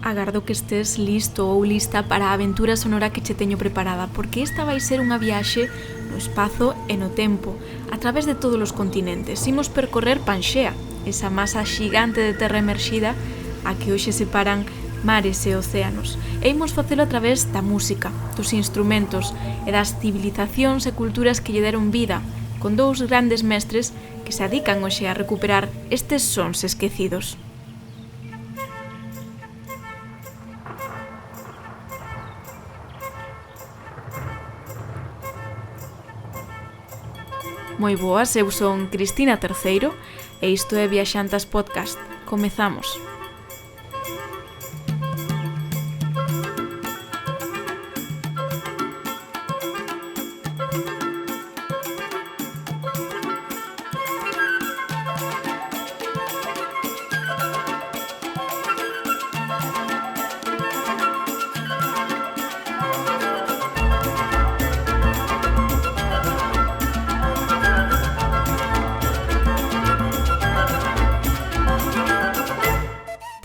Agardo que estés listo ou lista para a aventura sonora que che teño preparada, porque esta vai ser unha viaxe no espazo e no tempo, a través de todos os continentes. Imos percorrer Panxea, esa masa xigante de terra emerxida a que hoxe separan mares e océanos. E imos facelo a través da música, dos instrumentos e das civilizacións e culturas que lle deron vida, con dous grandes mestres que se adican hoxe a recuperar estes sons esquecidos. Moi boas, eu son Cristina Terceiro e isto é Viaxantas Podcast. Comezamos.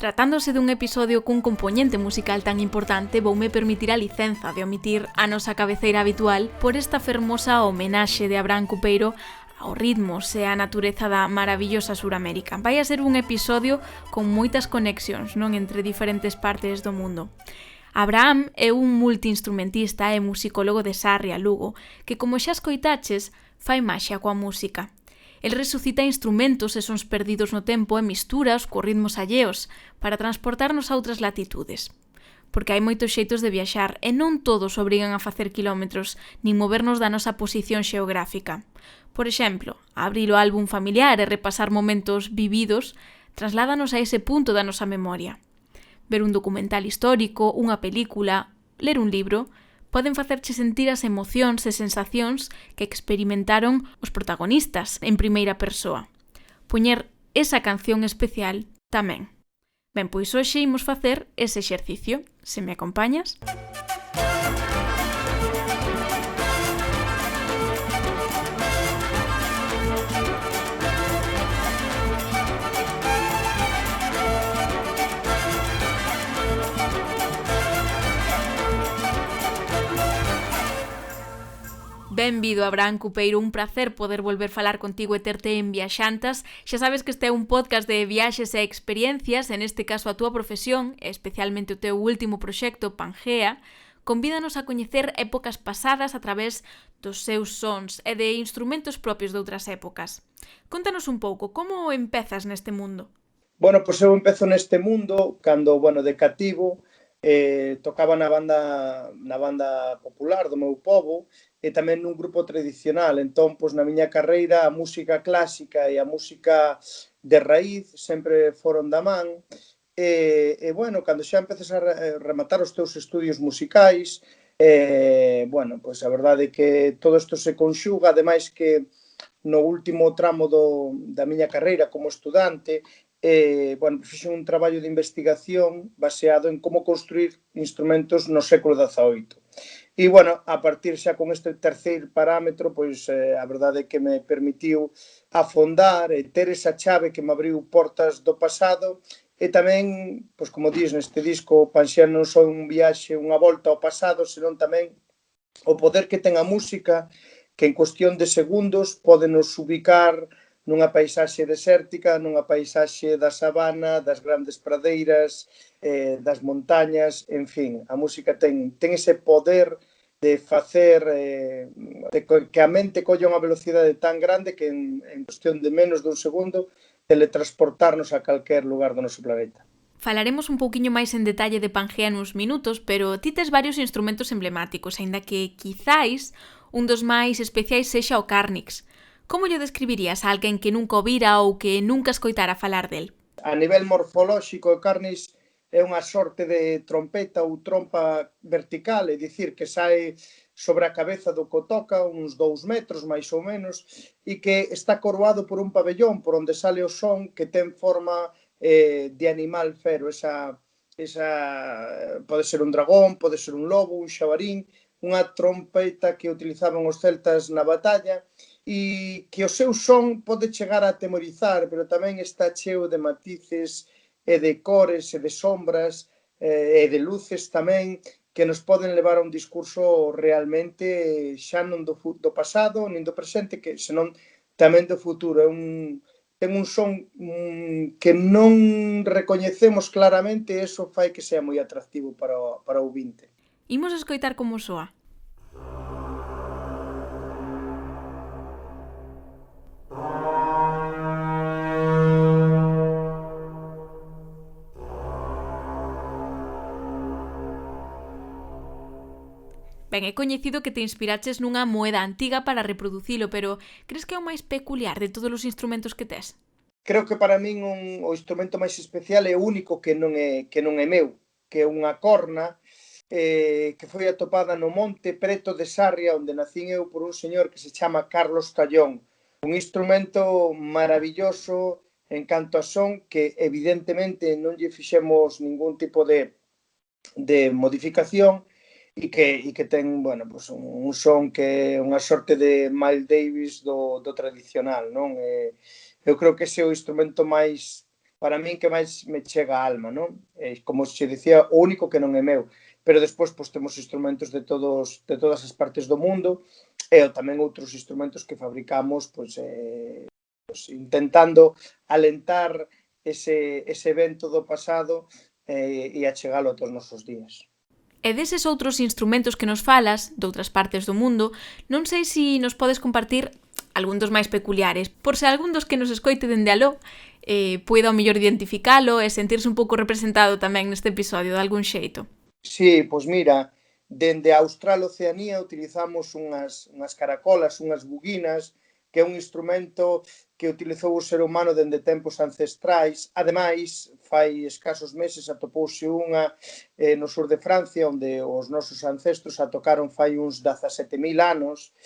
Tratándose dun episodio cun compoñente musical tan importante, voume permitir a licenza de omitir a nosa cabeceira habitual por esta fermosa homenaxe de Abraham Cupeiro aos ritmos e á natureza da maravillosa Suramérica. Vai a ser un episodio con moitas conexións, non, entre diferentes partes do mundo. Abraham é un multiinstrumentista e musicólogo de Sarria, Lugo, que, como xa escoitaches, fai maxia coa música. El resucita instrumentos e sons perdidos no tempo e misturas co ritmos alleos para transportarnos a outras latitudes. Porque hai moitos xeitos de viaxar e non todos obrigan a facer quilómetros nin movernos da nosa posición xeográfica. Por exemplo, abrir o álbum familiar e repasar momentos vividos trasládanos a ese punto da nosa memoria. Ver un documental histórico, unha película, ler un libro poden facerche sentir as emocións e sensacións que experimentaron os protagonistas en primeira persoa. Poñer esa canción especial tamén. Ben, pois hoxe imos facer ese exercicio. Se me acompañas? Benvido, Abraham Cupeiro, un placer poder volver falar contigo e terte en Viaxantas. Xa sabes que este é un podcast de viaxes e experiencias, en este caso a túa profesión, e especialmente o teu último proxecto, Pangea, convídanos a coñecer épocas pasadas a través dos seus sons e de instrumentos propios de outras épocas. Contanos un pouco, como empezas neste mundo? Bueno, pois eu empezo neste mundo cando, de cativo, tocaba na banda popular do meu pobo e tamén nun grupo tradicional. Entón, pois na miña carreira a música clásica e a música de raíz sempre foron da man. Cando xa empezas a rematar os teus estudios musicais, pois a verdade é que todo isto se conxuga, ademais que no último tramo da miña carreira como estudante, fixen un traballo de investigación baseado en como construir instrumentos no século XVIII. E, a partir xa con este terceiro parámetro, pois a verdade é que me permitiu afondar e ter esa chave que me abriu portas do pasado e tamén, pois como dis neste disco, Panxea non só un viaxe, unha volta ao pasado, senón tamén o poder que ten a música, que en cuestión de segundos pode nos ubicar nunha paisaxe desértica, nunha paisaxe da sabana, das grandes pradeiras, das montañas, en fin, a música ten ese poder de facer que a mente colla unha velocidade tan grande que en cuestión de menos dun segundo teletransportarnos a calquer lugar do noso planeta. Falaremos un pouquiño máis en detalle de Pangea nuns minutos, pero ti tes varios instrumentos emblemáticos, aínda que quizáis un dos máis especiais sexa o Carnix. Como lle describirías a alguén que nunca o vira ou que nunca escoitara falar del? A nivel morfolóxico, o Carnix é unha sorte de trompeta ou trompa vertical, é dicir, que sae sobre a cabeza do que toca, uns 2 metros máis ou menos, e que está coroado por un pabellón por onde sale o son, que ten forma de animal fero. Esa pode ser un dragón, pode ser un lobo, un xabarín, unha trompeta que utilizaban os celtas na batalla, e que o seu son pode chegar a atemorizar, pero tamén está cheo de matices e de cores e de sombras e de luces tamén, que nos poden levar a un discurso realmente xa non do pasado, nin do presente, senón tamén do futuro. Ten un son que non recoñecemos claramente, e iso fai que sea moi atractivo para o ouvinte. Imos escoitar como soa. Ben, é coñecido que te inspiraches nunha moeda antiga para reproducilo, pero crees que é o máis peculiar de todos os instrumentos que tes? Creo que para min o instrumento máis especial é o único que non é meu, que é unha corna que foi atopada no monte preto de Sarria, onde nacín eu, por un señor que se chama Carlos Tallón. Un instrumento maravilloso en canto a son, que evidentemente non lle fixemos ningún tipo de modificación, e que ten, bueno, pues un son que é unha sorte de Miles Davis do tradicional, non? Eu creo que ese é o instrumento máis, para min, que máis me chega á alma, non? Como se dicía, o único que non é meu. Pero despois, pues, temos instrumentos de todas as partes do mundo, e tamén outros instrumentos que fabricamos, pues, intentando alentar ese evento do pasado e achegalo a todos os nosos días. E deses outros instrumentos que nos falas, de outras partes do mundo, non sei se nos podes compartir algún dos máis peculiares, por se algún dos que nos escoite dende aló poida ao mellor identificalo e sentirse un pouco representado tamén neste episodio de algún xeito. Sí, pois mira, dende a Austral Oceanía utilizamos unhas caracolas, unhas buguinas, que é un instrumento que utilizou o ser humano dende tempos ancestrais. Ademais, fai escasos meses atopouse unha no sur de Francia, onde os nosos ancestros a tocaron fai uns 17.000 anos.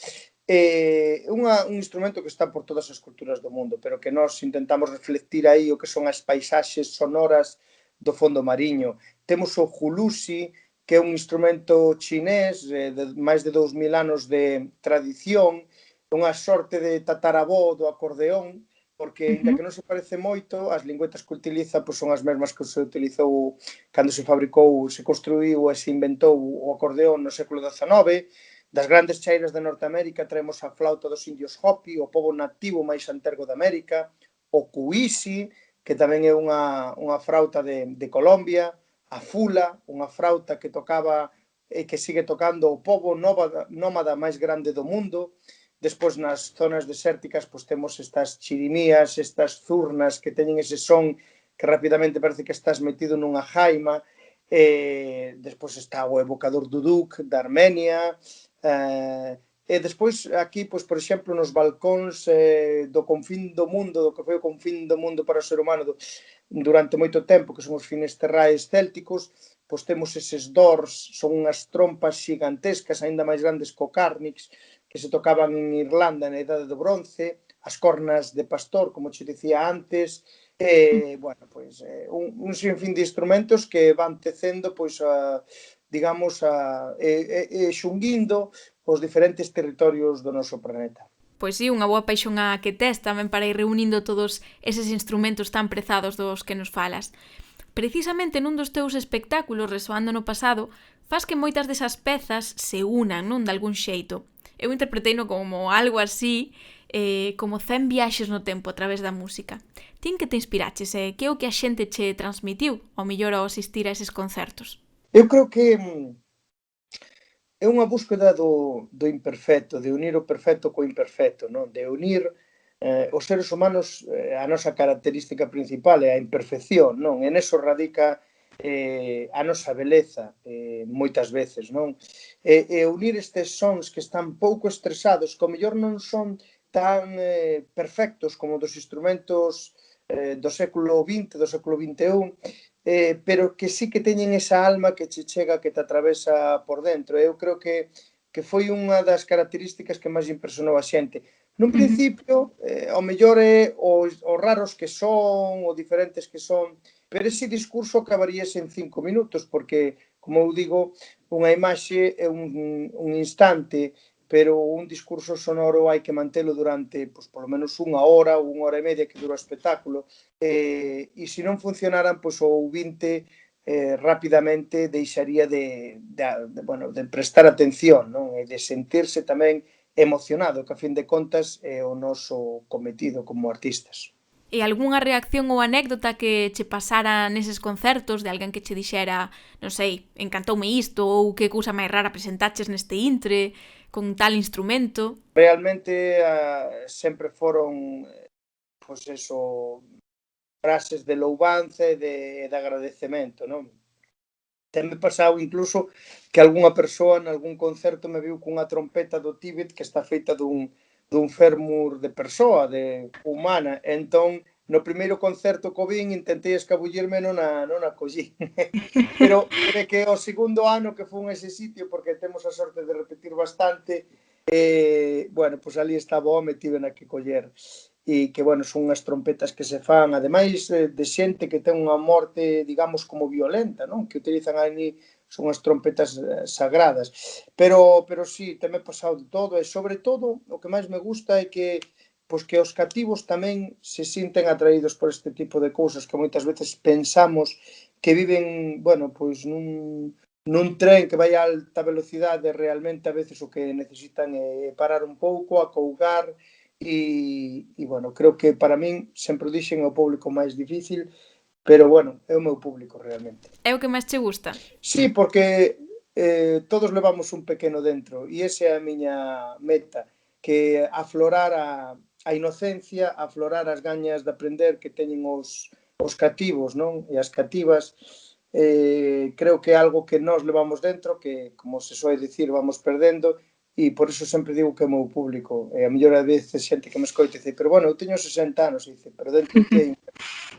Un instrumento que está por todas as culturas do mundo, pero que nós intentamos reflectir aí o que son as paisaxes sonoras do fondo mariño. Temos o julusi, que é un instrumento chinés de máis de 2.000 anos de tradición, unha sorte de tatarabó do acordeón, porque, ainda que non se parece moito, as lingüetas que utiliza pois son as mesmas que se utilizou cando se fabricou, se construiu e se inventou o acordeón no século XIX. Das grandes chairas de Norteamérica traemos a flauta dos indios Hopi, o pobo nativo máis antergo de América, o cuisi, que tamén é unha frauta de Colombia, a fula, unha frauta que tocaba e que sigue tocando o pobo nómada máis grande do mundo. Despois, nas zonas desérticas, pois temos estas chirimías, estas zurnas que teñen ese son que rapidamente parece que estás metido nunha jaima. Despois está o evocador duduk da Armenia. E despois, aquí, pois, por exemplo, nos balcóns do confín do mundo, do que foi o confín do mundo para o ser humano durante moito tempo, que son os finesterrais célticos, pois temos eses dors, son unhas trompas xigantescas, aínda máis grandes co carnix, que se tocaban en Irlanda na Idade do Bronce, as cornas de pastor, como che dicía antes, bueno, pois un sinfín de instrumentos que van tecendo, pois, digamos, xunguindo os diferentes territorios do noso planeta. Pois sí, unha boa paixón a que tes tamén para ir reunindo todos eses instrumentos tan prezados dos que nos falas. Precisamente nun dos teus espectáculos Resoando no pasado, fas que moitas desas pezas se unan, non, de algún xeito. Eu interpreteino como algo así, como 100 viaxes no tempo a través da música. Tin que te inspiraches e que é o que a xente che transmitiu, ao mellor ao asistir a eses concertos? Eu creo que é unha búsqueda do imperfecto, de unir o perfecto co imperfecto, non? De unir os seres humanos, a nosa característica principal é a imperfección, non? En eso radica a nosa beleza, moitas veces, non? E unir estes sons que están pouco estresados, que ao mellor non son tan perfectos como dos instrumentos do século XX, do século XXI, pero que sí que teñen esa alma que che chega, que te atravesa por dentro. Eu creo que foi unha das características que máis impresionou a xente. Nun principio, ao mellor é os raros que son, ou diferentes que son, pero ese discurso acabaríase en 5 minutos, porque, como eu digo, unha imaxe é un instante, pero un discurso sonoro hai que mantelo durante, pois, polo menos unha hora ou unha hora e media que dura o espectáculo, e se non funcionaran, pois o ouvinte rapidamente deixaría de prestar atención, non? E de sentirse tamén emocionado, que a fin de contas é o noso cometido como artistas. E algunha reacción ou anécdota que che pasara neses concertos de alguén que che dixera, non sei, encantoume isto ou que cousa máis rara presentaches neste intre con tal instrumento? Realmente sempre foron, pois eso, frases de louvanza e de agradecemento, non? Tenme pasado incluso que algunha persoa nalgún concerto me viu cunha trompeta do Tíbet que está feita dun fémur de persoa, de humana. Entón, no primeiro concerto que vin, intentei escabullirme e non a collín. Pero é que o segundo ano que fun a ese sitio, porque temos a sorte de repetir bastante, bueno, pois ali estaba o home, tivena que coller. E que, bueno, son unhas trompetas que se fan, ademais de xente que ten unha morte, digamos, como violenta, non? Que utilizan ali, son as trompetas sagradas. Pero sí, teme pasado de todo, e sobre todo, o que máis me gusta é que pois que os cativos tamén se sinten atraídos por este tipo de cousas que moitas veces pensamos que viven, bueno, pois nun tren que vai a alta velocidade, realmente a veces o que necesitan é parar un pouco, acougar. Bueno, creo que para min sempre o dixen o público máis difícil, pero bueno, é o meu público realmente. É o que máis che gusta? Sí, porque todos levamos un pequeno dentro e esa é a miña meta, que aflorar a inocencia, aflorar as gañas de aprender que teñen os cativos, non? E as cativas, creo que é algo que nós levamos dentro, que, como se soe dicir, vamos perdendo, e por iso sempre digo que é o meu público. E a mellor a veces xente que me escoita dice, pero bueno, eu teño 60 anos, e dice, pero dentro de ti hai un...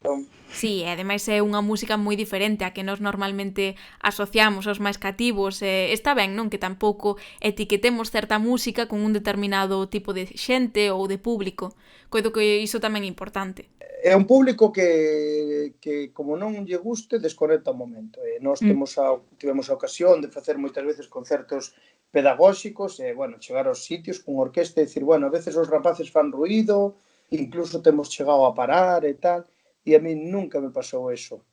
Entón, Sí, e ademais é unha música moi diferente a que nós normalmente asociamos aos máis cativos. Está ben, non? Que tampouco etiquetemos certa música con un determinado tipo de xente ou de público. Coido que iso tamén é importante. é un público que como non lle guste, desconecta o momento. E nós tivemos a ocasión de facer moitas veces concertos pedagóxicos e, bueno, chegar aos sitios con orquesta e dicir, bueno, a veces os rapaces fan ruído, incluso temos chegado a parar e tal, e a mí nunca me pasou eso.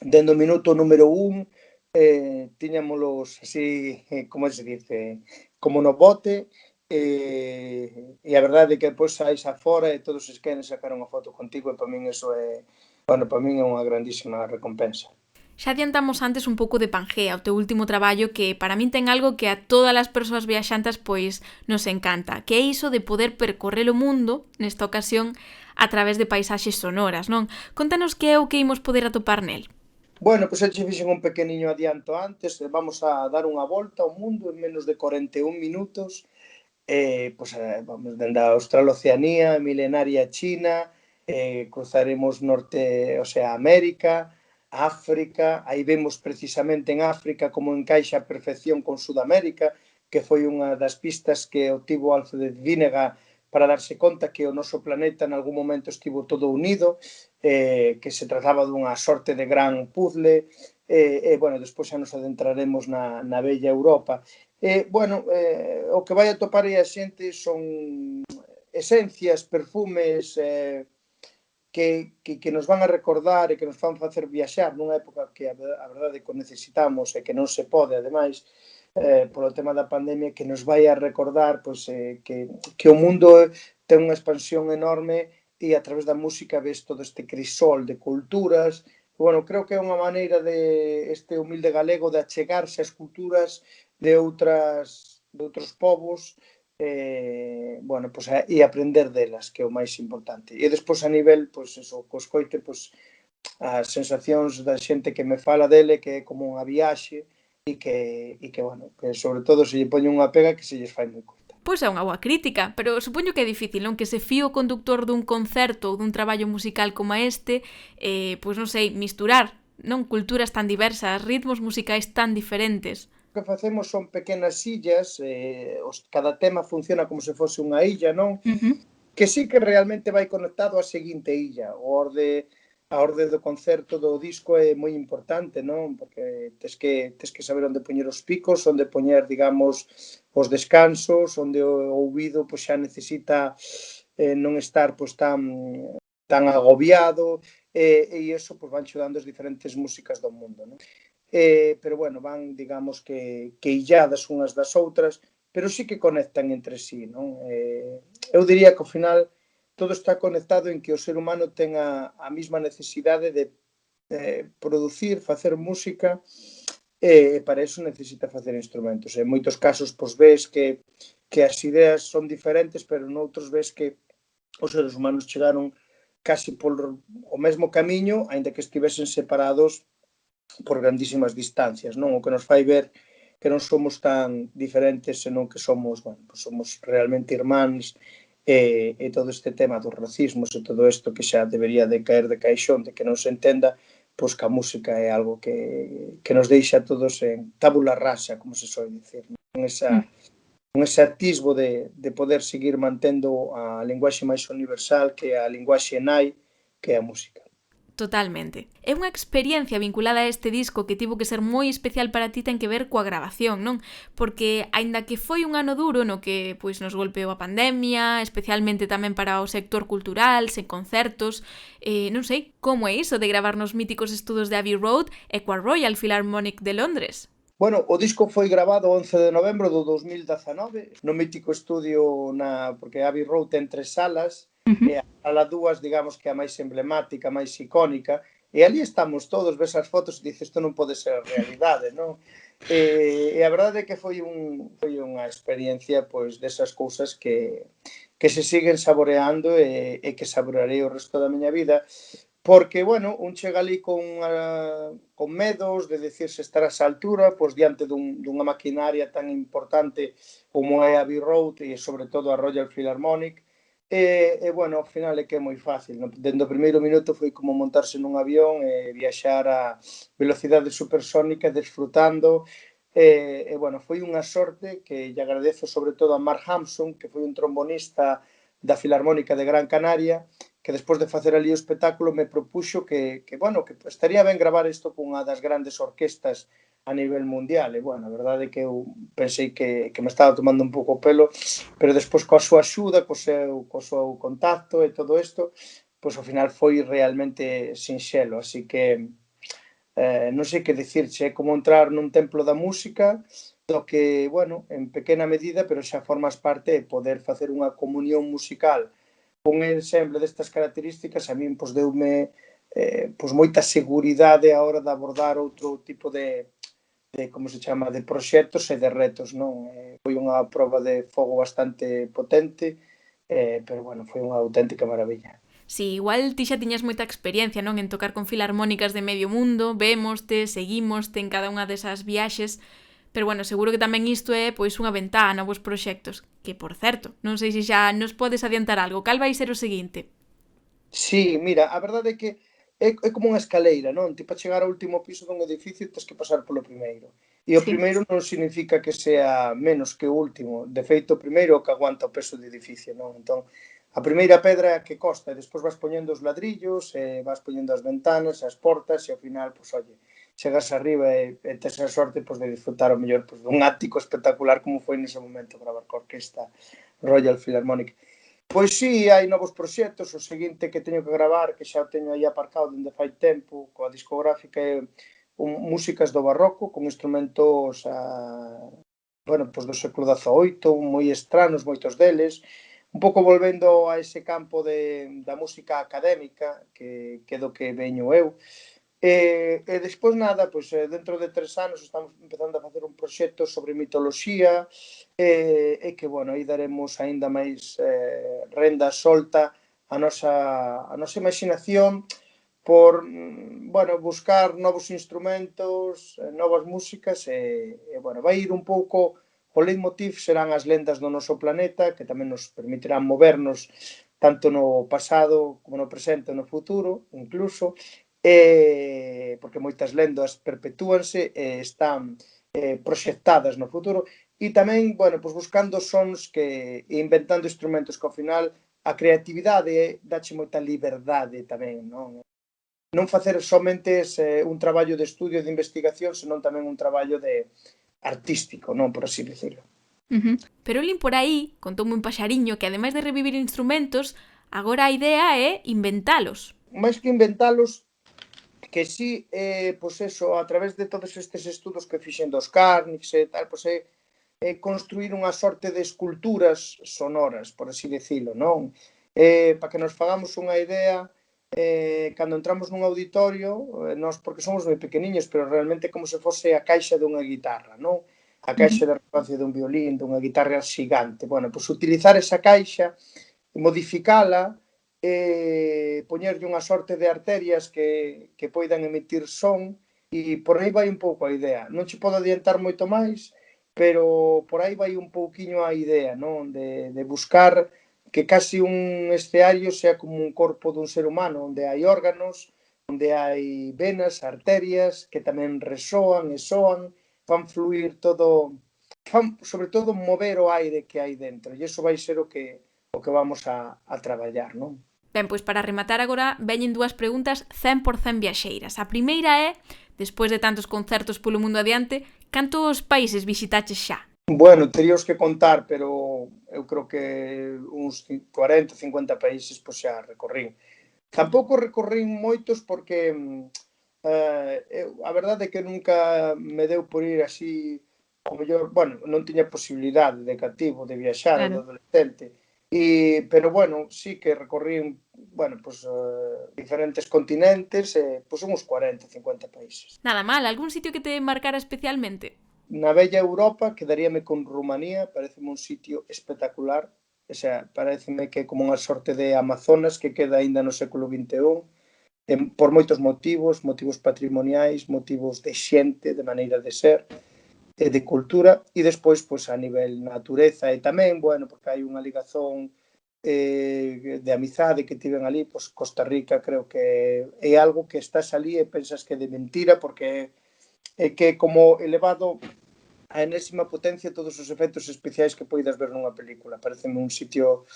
Dende o minuto número 1, tiñámolos así, como se dice, como no bote, e a verdade é que depois saís afora e todos se queren sacar unha foto contigo e para min eso é, bueno, para min é unha grandísima recompensa. Xa adiantamos antes un pouco de Pangea, o teu último traballo que para min ten algo que a todas as persoas viaxantas pois nos encanta, que é iso de poder percorrer o mundo, nesta ocasión, a través de paisaxes sonoras, non? Contanos que é o que imos poder atopar nel. Bueno, pois xa fixen un pequeniño adianto antes, vamos a dar unha volta ao mundo en menos de 41 minutos, pois, vamos dende a Australoceanía, milenaria China, cruzaremos norte, o sea, América, África, aí vemos precisamente en África como encaixa a perfección con Sudamérica, que foi unha das pistas que obtivo Alfred Vinegar para darse conta que o noso planeta en algún momento estivo todo unido, que se trataba dunha sorte de gran puzzle, bueno, despois xa nos adentraremos na bella Europa. Bueno, o que vai atopar aí a xente son esencias, perfumes, que nos van a recordar e que nos van facer viaxar nunha época que a verdade que necesitamos e que non se pode, ademais, polo tema da pandemia, que nos vai a recordar pois, que o mundo ten unha expansión enorme e a través da música ves todo este crisol de culturas. Bueno, creo que é unha maneira de este humilde galego de achegarse ás culturas de outros povos, bueno, pois, e aprender delas, que é o máis importante. E despois a nivel, pois, eso, co escoite, pois, as sensacións da xente que me fala dele, que é como unha viaxe, bueno, que sobre todo se lle poñe unha pega que se lles fai moi curta. Pois é unha boa crítica, pero supoño que é difícil, non? Que se fío conductor dun concerto ou dun traballo musical como este, pois non sei, misturar, non? Culturas tan diversas, ritmos musicais tan diferentes. O que facemos son pequenas illas, cada tema funciona como se fose unha illa, non? Que sí que realmente vai conectado á seguinte illa. A orde do concerto do disco é moi importante, non? Porque tes que saber onde poñer os picos, onde poñer, digamos, os descansos, onde o ouvido pois, xa necesita non estar pois, tan tan agobiado, e iso pues, van xudando as diferentes músicas do mundo, non? Pero bueno, van, digamos que illadas unhas das outras, pero sí que conectan entre sí, non? Eu diría que ao final todo está conectado en que o ser humano ten a mesma necesidade de producir, facer música, e para iso necesita facer instrumentos. En moitos casos, pois, ves que as ideas son diferentes, pero noutros ves que os seres humanos chegaron casi por o mesmo camiño, aínda que estivesen separados por grandísimas distancias, non? O que nos fai ver que non somos tan diferentes, senón que somos, bueno, pues somos realmente irmáns, e todo este tema dos racismos e todo isto que xa debería de caer de caixón, de que non se entenda, pois que a música é algo que nos deixa a todos en tabula rasa, como se soe dicir, con ese atisbo de poder seguir mantendo a linguaxe máis universal que é a linguaxe nai, que é a música. Totalmente. É unha experiencia vinculada a este disco que tivo que ser moi especial para ti, ten que ver coa grabación, non? Porque, aínda que foi un ano duro no que pois nos golpeou a pandemia, especialmente tamén para o sector cultural, sen concertos, non sei, como é iso de gravar nos míticos estudos de Abbey Road e coa Royal Philharmonic de Londres? Bueno, o disco foi grabado o 11 de novembro do 2019 no mítico estudio porque Abbey Road ten 3 salas, e a sala 2, digamos que é a máis emblemática, a máis icónica, e ali estamos todos, ves as fotos e dices, isto non pode ser realidade, non? E a verdade é que foi unha experiencia, pois, desas cousas que se siguen saboreando e que saborearei o resto da miña vida, porque, bueno, un chega ali con medos de decir se estar a esa altura, pois diante dunha maquinaria tan importante como é a Abbey Road e sobre todo a Royal Philharmonic, bueno, ao final é que é moi fácil, no? Dende o primeiro minuto foi como montarse nun avión e viaxar a velocidade supersónica desfrutando, bueno, foi unha sorte que lle agradezo sobre todo a Mark Hampson, que foi un trombonista da Filarmónica de Gran Canaria, que despois de facer ali o espectáculo me propuxo bueno, que estaría ben gravar isto cunha das grandes orquestas a nivel mundial, e bueno, a verdade é que eu pensei que me estaba tomando un pouco o pelo, pero despois coa súa axuda, co seu contacto e todo isto, pois ao final foi realmente sinxelo, así que non sei que dicirche, é como entrar nun templo da música, do que, bueno, en pequena medida, pero xa formas parte de poder facer unha comunión musical un ensemble destas características, a min pois deume pois moita seguridade a hora de abordar outro tipo de como se chama, de proxectos e de retos, non? Foi unha proba de fogo bastante potente, pero bueno, foi unha auténtica maravilla. Si, igual ti xa tiñas moita experiencia, non, en tocar con filarmónicas de medio mundo, vémoste, seguímoste en cada unha desas viaxes, pero bueno, seguro que tamén isto é pois unha ventá a novos proxectos, que por certo, non sei se xa nos podes adiantar algo, cal vai ser o seguinte? Sí, mira, a verdade é que é como unha escaleira, non? Ti para chegar ao último piso dun edificio tens que pasar polo primeiro. E o Sí. primeiro non significa que sea menos que o último. De feito, o primeiro é o que aguanta o peso do edificio, non? Entón, a primeira pedra é a que costa, e despois vas poñendo os ladrillos, e vas poñendo as ventanas, as portas, e ao final, pois, oye, chegas arriba e tes a sorte pois, de disfrutar o mellor pois, dun ático espectacular como foi nese momento gravar coa orquesta Royal Philharmonic. Pois sí, hai novos proxectos, o seguinte que teño que gravar, que xa o teño aí aparcado dende fai tempo, coa discográfica é músicas do barroco, con instrumentos bueno, pois do século XVIII, moi estranos moitos deles, un pouco volvendo a ese campo da música académica, que do que veño eu, e despois nada, pois dentro de 3 anos estamos empezando a facer un proxecto sobre mitoloxía e que, bueno, aí daremos aínda máis renda solta a nosa imaginación por, bueno, buscar novos instrumentos, novas músicas bueno, vai ir un pouco o leitmotiv serán as lendas do noso planeta, que tamén nos permitirán movernos tanto no pasado como no presente e no futuro, incluso, porque moitas lendas perpetúanse e están proxectadas no futuro, e tamén, bueno, pues buscando sons e inventando instrumentos que ao final a creatividade dache moita liberdade tamén, non? Non facer somente un traballo de estudio de investigación, senón tamén un traballo artístico, non, por así decirlo. Pero lin por aí, contoume un paxariño que ademais de revivir instrumentos, Agora a idea é inventalos. Máis que inventalos, que sí, pois eso, a través de todos estes estudos que fixen dos cárnix e tal, pois construir unha sorte de esculturas sonoras, por así decirlo, non? Para que nos fagamos unha idea, cando entramos nun auditorio, nós porque somos moi pequeniños, pero realmente como se fose a caixa dunha guitarra, non? A caixa de resonancia dun violín, dunha guitarra xigante. Bueno, pois utilizar esa caixa, modificala, poñerlle unha sorte de arterias que poidan emitir son, e por aí vai un pouco a idea. Non che podo adiantar moito máis, pero por aí vai un pouquiño a idea, non? De buscar que casi un escenario sea como un corpo dun ser humano, onde hai órganos, onde hai venas, arterias, que tamén resoan e soan, fan fluir todo, fan sobre todo mover o aire que hai dentro, e iso vai ser o que vamos a traballar, non? Ben, pois para rematar agora veñen dúas preguntas 100% viaxeiras. A primeira é, despois de tantos concertos polo mundo adiante, cantos países visitaches xa? Bueno, teríos que contar, pero eu creo que uns 40, 50 países pois xa recorrín. Tampouco recorrín moitos porque a verdade é que nunca me deu por ir así, ao mellor, bueno, non tiña posibilidade de cativo de viaxar ou de Claro. adolescente. Pero bueno, sí que recorrín, bueno, pues, diferentes continentes, pues uns 40, 50 países. Nada mal, algún sitio que te marcara especialmente? Na bella Europa quedaríame con Rumanía, pareceme un sitio espectacular, o sea, pareceme que é como unha sorte de Amazonas que queda aínda no século XXI, por moitos motivos, motivos patrimoniais, motivos de xente, de maneira de ser, de cultura, e despois, pois, a nivel natureza e tamén, bueno, porque hai unha ligazón de amizade que tiven ali, pois Costa Rica creo que é algo que estás ali e pensas que é de mentira, porque é que como elevado a enésima potencia todos os efectos especiais que poidas ver nunha película. Pareceme un sitio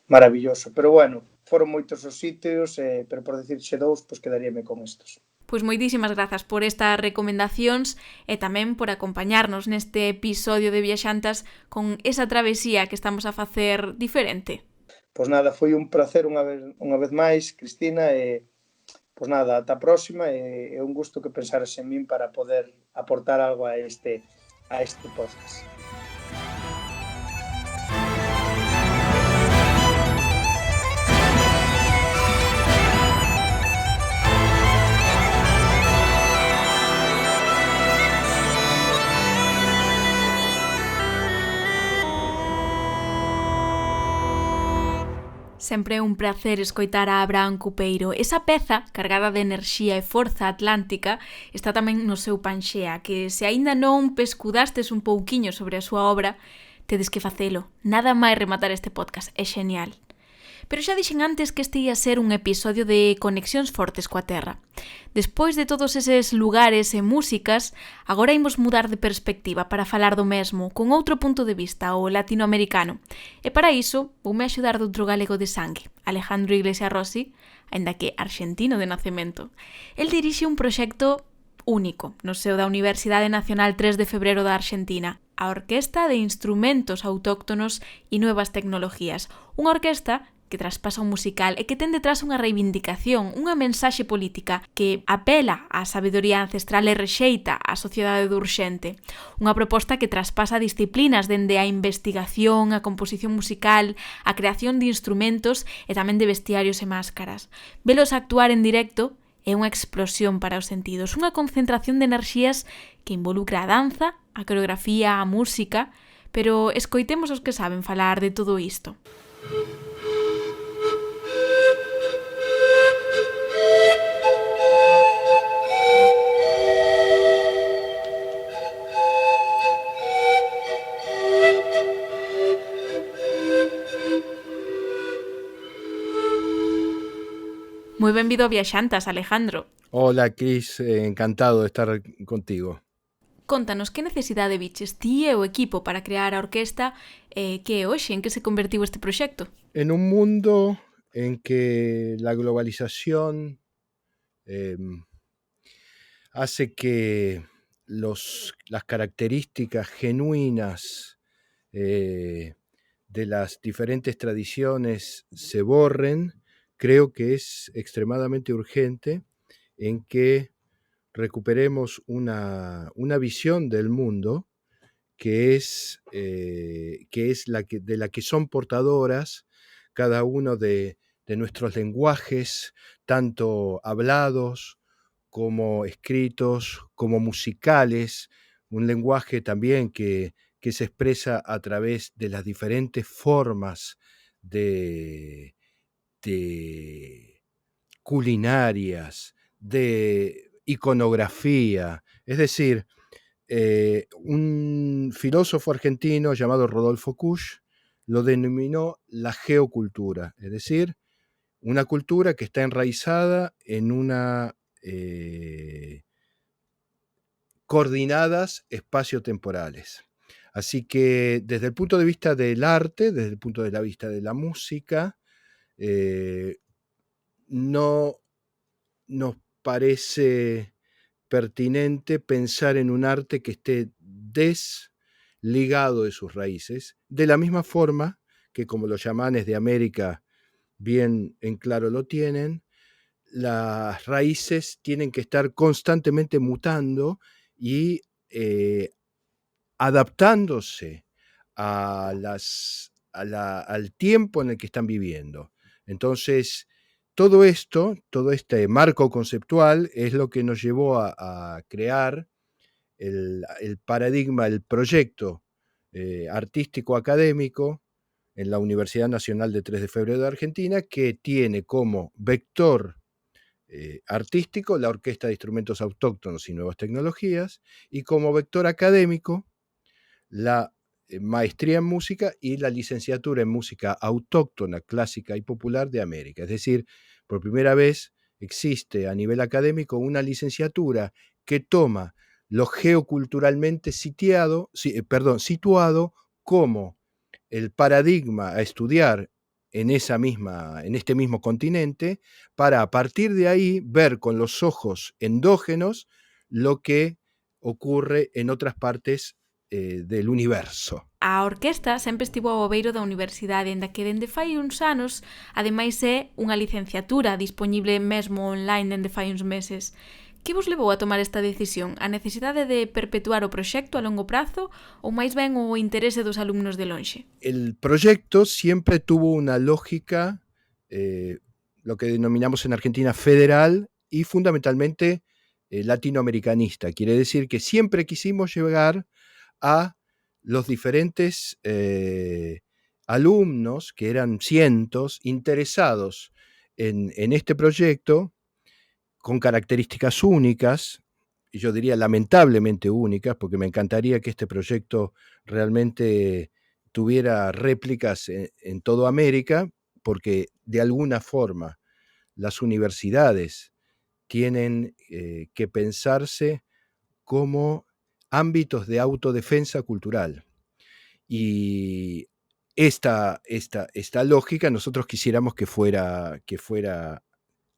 maravilloso. Pero bueno, foron moitos os sitios, pero por decirche dous, pois quedaríame con estos. Pois moitísimas grazas por estas recomendacións e tamén por acompañarnos neste episodio de Viaxantas con esa travesía que estamos a facer diferente. Pois nada, foi un placer unha vez máis, Cristina, e pois nada, ata a próxima, e é un gusto que pensaras en min para poder aportar algo a este podcast. Sempre é un placer escoitar a Abraham Cupeiro. Esa peza, cargada de enerxía e forza atlántica, está tamén no seu Panxea, que se aínda non pescudastes un pouquiño sobre a súa obra, tedes que facelo. Nada máis rematar este podcast, é genial. Pero xa dixen antes que este ia ser un episodio de conexións fortes coa Terra. Despois de todos eses lugares e músicas, agora imos mudar de perspectiva para falar do mesmo, con outro punto de vista, o latinoamericano. E para iso, voume axudar doutro galego de sangue, Alejandro Iglesias Rossi, aínda que arxentino de nacemento. El dirixe un proxecto único no seo da Universidade Nacional 3 de Febreiro da Argentina, a Orquesta de Instrumentos Autóctonos e Nuevas Tecnologías, unha orquesta que traspasa o musical e que ten detrás unha reivindicación, unha mensaxe política que apela á sabedoría ancestral e rexeita a sociedade do urxente. Unha proposta que traspasa disciplinas dende a investigación, a composición musical, a creación de instrumentos e tamén de vestiarios e máscaras. Velos actuar en directo é unha explosión para os sentidos, unha concentración de enerxías que involucra a danza, a coreografía, a música, pero escoitemos os que saben falar de todo isto. Moi benvido a Viaxantas, Alejandro. Hola, Cris, encantado de estar contigo. Contanos, que necesidade viches ti e o equipo para crear a orquesta que é hoxe, en que se convertiu este proxecto? En un mundo en que la globalización hace que las características genuinas de las diferentes tradiciones se borren, creo que es extremadamente urgente en que recuperemos una visión del mundo que es de la que son portadoras cada uno de nuestros lenguajes, tanto hablados como escritos, como musicales, un lenguaje también que se expresa a través de las diferentes formas de, de culinarias, de iconografía. Es decir, un filósofo argentino llamado Rodolfo Kusch lo denominó la geocultura, es decir, una cultura que está enraizada en una coordinadas espaciotemporales. Así que desde el punto de vista del arte, desde el punto de vista de la música, no nos parece pertinente pensar en un arte que esté desligado de sus raíces, de la misma forma que, como los chamanes de América bien en claro lo tienen, las raíces tienen que estar constantemente mutando y adaptándose al tiempo en el que están viviendo. Entonces, todo esto, todo este marco conceptual es lo que nos llevó a crear el paradigma, el proyecto artístico académico en la Universidad Nacional de 3 de Febrero de Argentina, que tiene como vector artístico la Orquesta de Instrumentos Autóctonos y Nuevas Tecnologías, y como vector académico la maestría en música y la licenciatura en música autóctona, clásica y popular de América. Es decir, por primera vez existe a nivel académico una licenciatura que toma lo geoculturalmente situado como el paradigma a estudiar en este mismo continente, para a partir de ahí ver con los ojos endógenos lo que ocurre en otras partes del universo. A orquesta sempre estivo ao obeiro da universidade, en da que dende fai uns anos, ademais é unha licenciatura dispoñible mesmo online dende fai uns meses. Que vos levou a tomar esta decisión? A necesidade de perpetuar o proxecto a longo prazo ou máis ben o interese dos alumnos de lonxe? El proyecto siempre tuvo una lógica, lo que denominamos en Argentina federal y fundamentalmente latinoamericanista. Quiere decir que siempre quisimos llegar a los diferentes alumnos, que eran cientos, interesados en este proyecto, con características únicas, y yo diría lamentablemente únicas, porque me encantaría que este proyecto realmente tuviera réplicas en toda América, porque de alguna forma las universidades tienen que pensarse como ámbitos de autodefensa cultural. Y esta lógica nosotros quisiéramos que fuera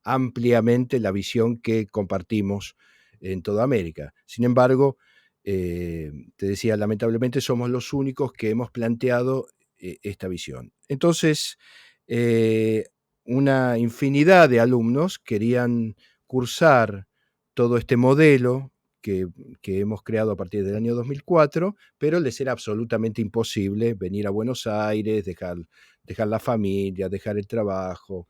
ampliamente la visión que compartimos en toda América. Sin embargo, te decía, lamentablemente somos los únicos que hemos planteado esta visión. Entonces, una infinidad de alumnos querían cursar todo este modelo que hemos creado a partir del año 2004, pero les era absolutamente imposible venir a Buenos Aires, dejar la familia, dejar el trabajo,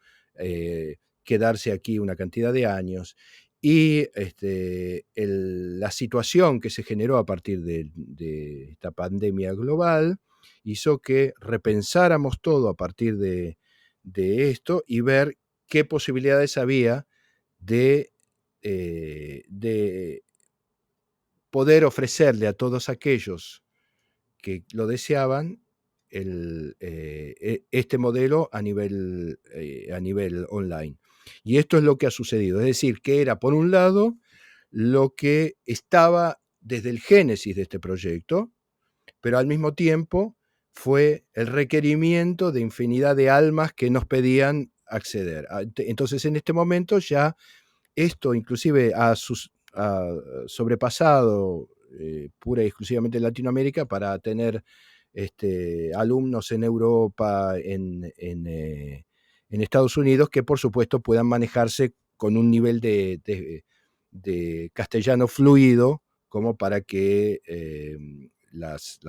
quedarse aquí una cantidad de años. Y la situación que se generó a partir de esta pandemia global hizo que repensáramos todo a partir de esto y ver qué posibilidades había de poder ofrecerle a todos aquellos que lo deseaban este modelo a nivel online. Y esto es lo que ha sucedido, es decir, que era por un lado lo que estaba desde el génesis de este proyecto, pero al mismo tiempo fue el requerimiento de infinidad de almas que nos pedían acceder. Entonces, en este momento ya esto inclusive ha sobrepasado pura y exclusivamente Latinoamérica para tener alumnos en Europa, en Estados Unidos, que por supuesto puedan manejarse con un nivel de castellano fluido como para que las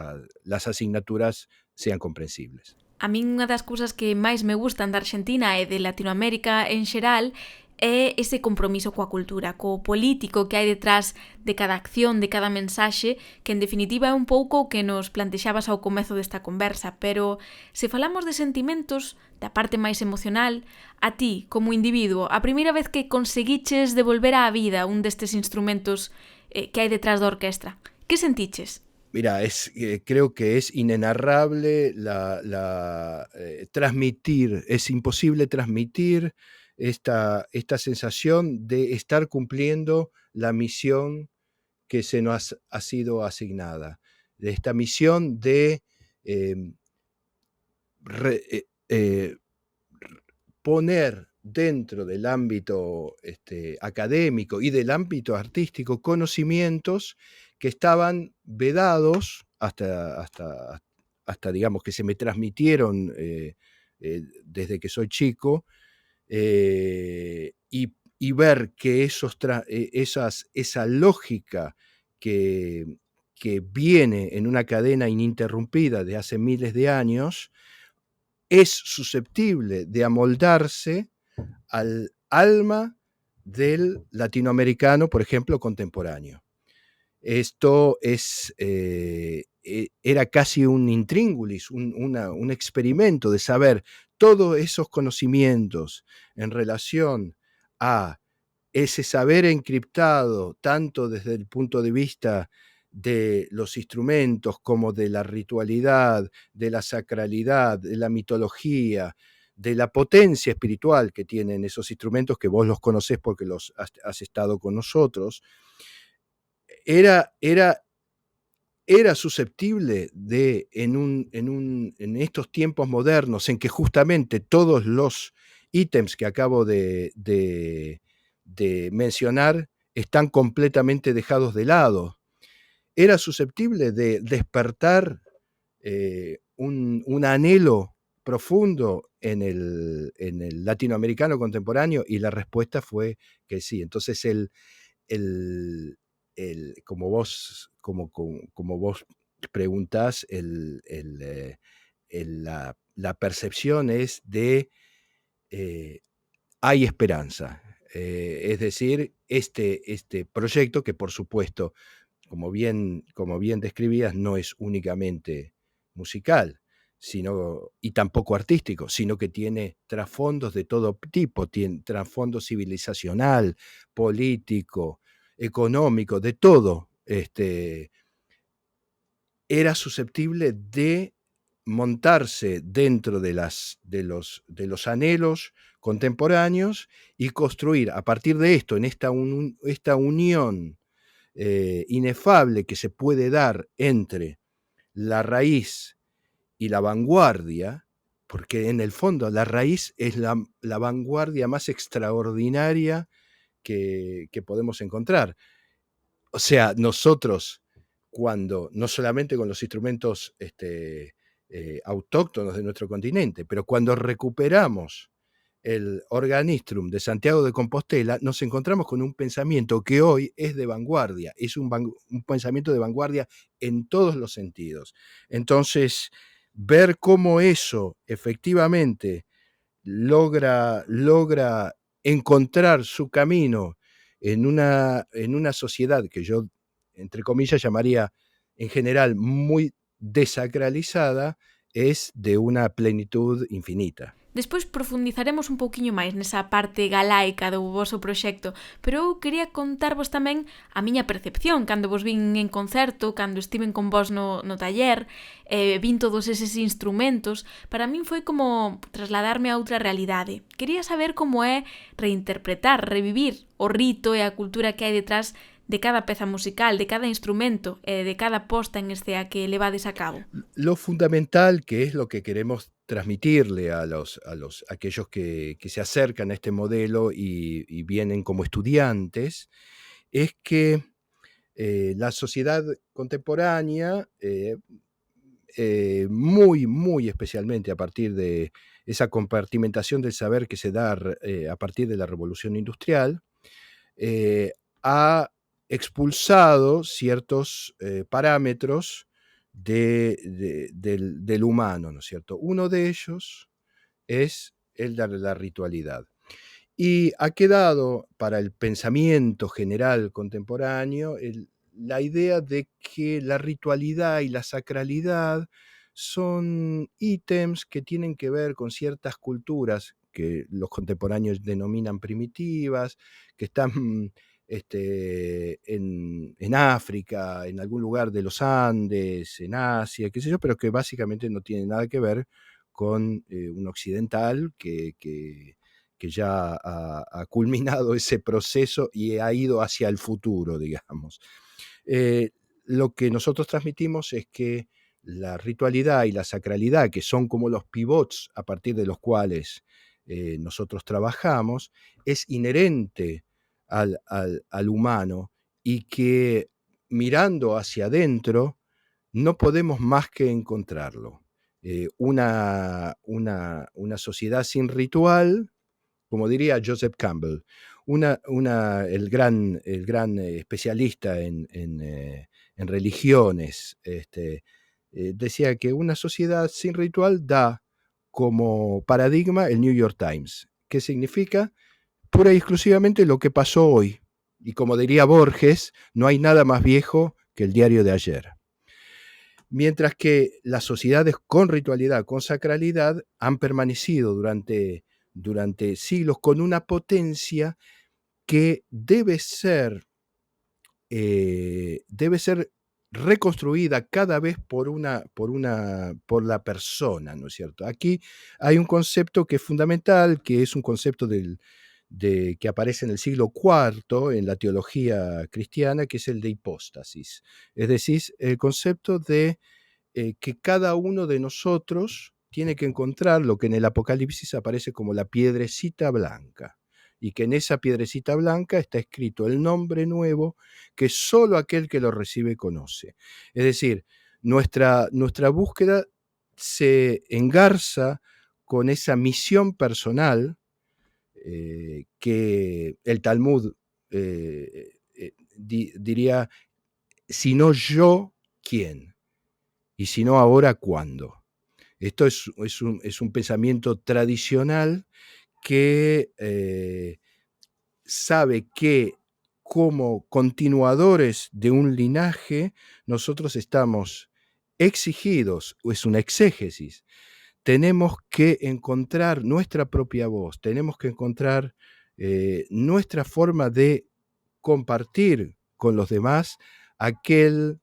asignaturas sean comprensibles. A min unha das cousas que máis me gustan da Argentina e de Latinoamérica en xeral é ese compromiso coa cultura, co político que hai detrás de cada acción, de cada mensaxe, que en definitiva é un pouco o que nos plantexabas ao comezo desta conversa, pero se falamos de sentimentos, da parte máis emocional, a ti, como individuo, a primeira vez que conseguiches devolver á vida un destes instrumentos que hai detrás da orquestra, que sentiches? Mira, creo que es inenarrable transmitir, es imposible transmitir esta sensación de estar cumpliendo la misión que se nos ha sido asignada, de esta misión de poner dentro del ámbito académico y del ámbito artístico conocimientos que estaban vedados hasta digamos, que se me transmitieron desde que soy chico, y ver que esa lógica que viene en una cadena ininterrumpida de hace miles de años es susceptible de amoldarse al alma del latinoamericano, por ejemplo, contemporáneo. Esto era casi un intríngulis, un experimento de saber todos esos conocimientos en relación a ese saber encriptado, tanto desde el punto de vista de los instrumentos como de la ritualidad, de la sacralidad, de la mitología, de la potencia espiritual que tienen esos instrumentos, que vos los conocés porque los has estado con nosotros, era susceptible de, en estos tiempos modernos, en que justamente todos los ítems que acabo de mencionar están completamente dejados de lado, era susceptible de despertar un anhelo profundo en el latinoamericano contemporáneo, y la respuesta fue que sí. Entonces como vos preguntás, la percepción es de hay esperanza. Es decir, este proyecto, que por supuesto, como bien describías, no es únicamente musical, y tampoco artístico, sino que tiene trasfondos de todo tipo, tiene trasfondo civilizacional, político, económico, de todo. Era susceptible de montarse dentro de los anhelos contemporáneos y construir a partir de esto, en esta unión inefable que se puede dar entre la raíz y la vanguardia, porque en el fondo la raíz es la vanguardia más extraordinaria que podemos encontrar. O sea, nosotros, cuando, no solamente con los instrumentos autóctonos de nuestro continente, pero cuando recuperamos el Organistrum de Santiago de Compostela, nos encontramos con un pensamiento que hoy es de vanguardia, es un pensamiento de vanguardia en todos los sentidos. Entonces, ver cómo eso efectivamente logra encontrar su camino en una sociedad que yo, entre comillas, llamaría en general muy desacralizada, es de una plenitud infinita. Despois profundizaremos un pouquiño máis nesa parte galaica do voso proxecto, pero eu quería contarvos tamén a miña percepción cando vos vin en concerto, cando estiven con vos no taller, vin todos eses instrumentos. Para min foi como trasladarme a outra realidade. Quería saber como é reinterpretar, revivir o rito e a cultura que hai detrás de cada peza musical, de cada instrumento, de cada posta en escena que levades a cabo. Lo fundamental, que es lo que queremos transmitirle a aquellos que se acercan a este modelo y vienen como estudiantes, es que la sociedad contemporánea muy, muy especialmente a partir de esa compartimentación del saber que se da a partir de la revolución industrial, ha expulsado ciertos parámetros del humano, ¿no es cierto? Uno de ellos es el de la ritualidad. Y ha quedado para el pensamiento general contemporáneo la idea de que la ritualidad y la sacralidad son ítems que tienen que ver con ciertas culturas que los contemporáneos denominan primitivas, que están en África, en algún lugar de los Andes, en Asia, qué sé yo, pero que básicamente no tienen nada que ver con un occidental que ya ha culminado ese proceso y ha ido hacia el futuro, digamos. Lo que nosotros transmitimos es que la ritualidad y la sacralidad, que son como los pivots a partir de los cuales nosotros trabajamos, es inherente al humano y que mirando hacia adentro no podemos más que encontrarlo. Una sociedad sin ritual, como diría Joseph Campbell, el gran especialista en religiones, decía que una sociedad sin ritual da como paradigma el New York Times, que significa pura y exclusivamente lo que pasó hoy. Y como diría Borges, no hay nada más viejo que el diario de ayer. Mientras que las sociedades con ritualidad, con sacralidad, han permanecido durante siglos con una potencia que debe ser reconstruida cada vez por la persona, ¿no es cierto? Aquí hay un concepto que es fundamental, que es un concepto que aparece en el siglo IV en la teología cristiana, que es el de hipóstasis. Es decir, el concepto de que cada uno de nosotros tiene que encontrar lo que en el Apocalipsis aparece como la piedrecita blanca, y que en esa piedrecita blanca está escrito el nombre nuevo que solo aquel que lo recibe conoce. Es decir, nuestra búsqueda se engarza con esa misión personal que el Talmud diría, si no yo, ¿quién? Y si no ahora, ¿cuándo? Esto es un pensamiento tradicional que sabe que como continuadores de un linaje, nosotros estamos exigidos, o es una exégesis, tenemos que encontrar nuestra propia voz, tenemos que encontrar nuestra forma de compartir con los demás aquel,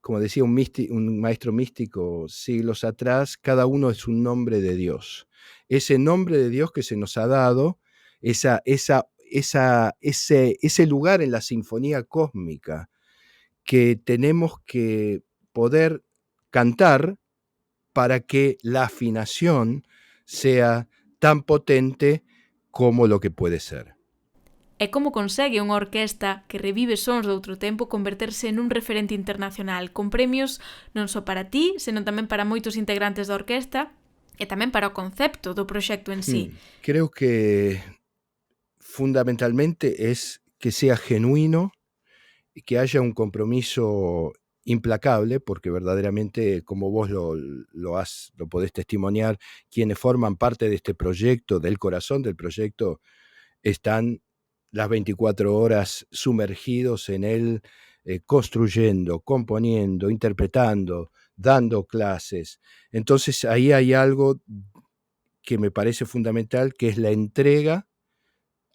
como decía un maestro místico siglos atrás, cada uno es un nombre de Dios. Ese nombre de Dios que se nos ha dado, ese lugar en la sinfonía cósmica que tenemos que poder cantar para que la afinación sea tan potente como lo que puede ser. E como consegue unha orquesta que revive sons de outro tempo converterse nun referente internacional, con premios non só para ti, senón tamén para moitos integrantes da orquesta e tamén para o concepto do proxecto en sí. Creo que fundamentalmente es que sea genuino y que haya un compromiso implacable, porque verdaderamente, como vos lo podés testimoniar, quienes forman parte de este proyecto, del corazón del proyecto, están las 24 horas sumergidos en él, construyendo, componiendo, interpretando, dando clases. Entonces ahí hay algo que me parece fundamental, que es la entrega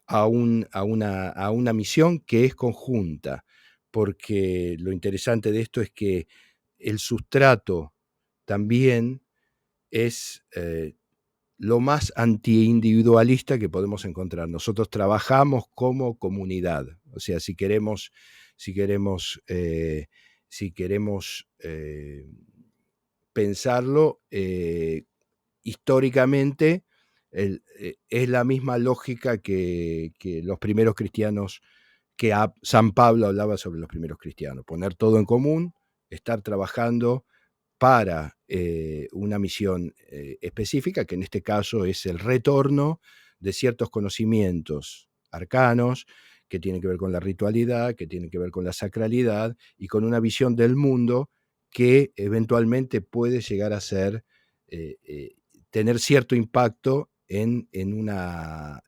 a una misión que es conjunta, porque lo interesante de esto es que el sustrato también es lo más antiindividualista que podemos encontrar. Nosotros trabajamos como comunidad, o sea, si queremos pensarlo históricamente, es la misma lógica que los primeros cristianos, que San Pablo hablaba sobre los primeros cristianos, poner todo en común estar trabajando para una misión específica, que en este caso es el retorno de ciertos conocimientos arcanos que tienen que ver con la ritualidad, que tienen que ver con la sacralidad y con una visión del mundo que eventualmente puede llegar a ser, tener cierto impacto en una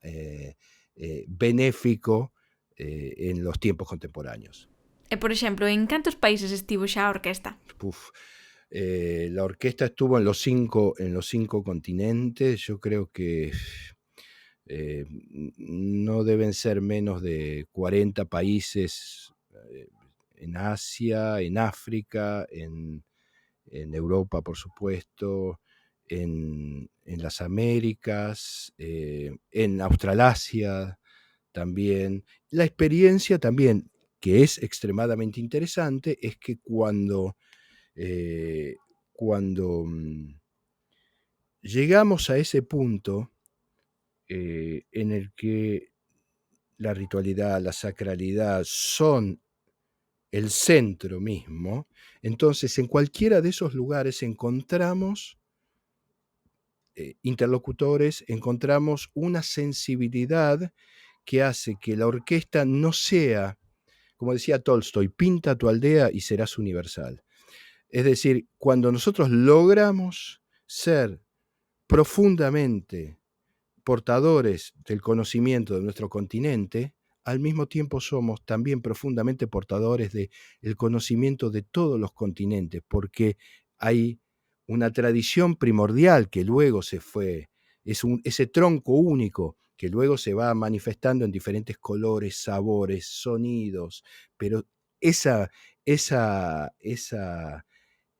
benéfico en los tiempos contemporáneos. E, por exemplo, en cantos países estivo xa a orquesta? Uf, la orquesta estuvo en los 5 continentes. Yo creo que no deben ser menos de 40 países en Asia, en África, en Europa, por supuesto, en las Américas, en Australasia también. La experiencia también, que es extremadamente interesante, es que cuando llegamos a ese punto en el que la ritualidad, la sacralidad son el centro mismo, entonces en cualquiera de esos lugares encontramos interlocutores, encontramos una sensibilidad que hace que la orquesta no sea, como decía Tolstoy, pinta tu aldea y serás universal. Es decir, cuando nosotros logramos ser profundamente portadores del conocimiento de nuestro continente, al mismo tiempo somos también profundamente portadores del conocimiento de todos los continentes, porque hay una tradición primordial que luego se fue, ese tronco único que luego se va manifestando en diferentes colores, sabores, sonidos, pero esa, esa, esa,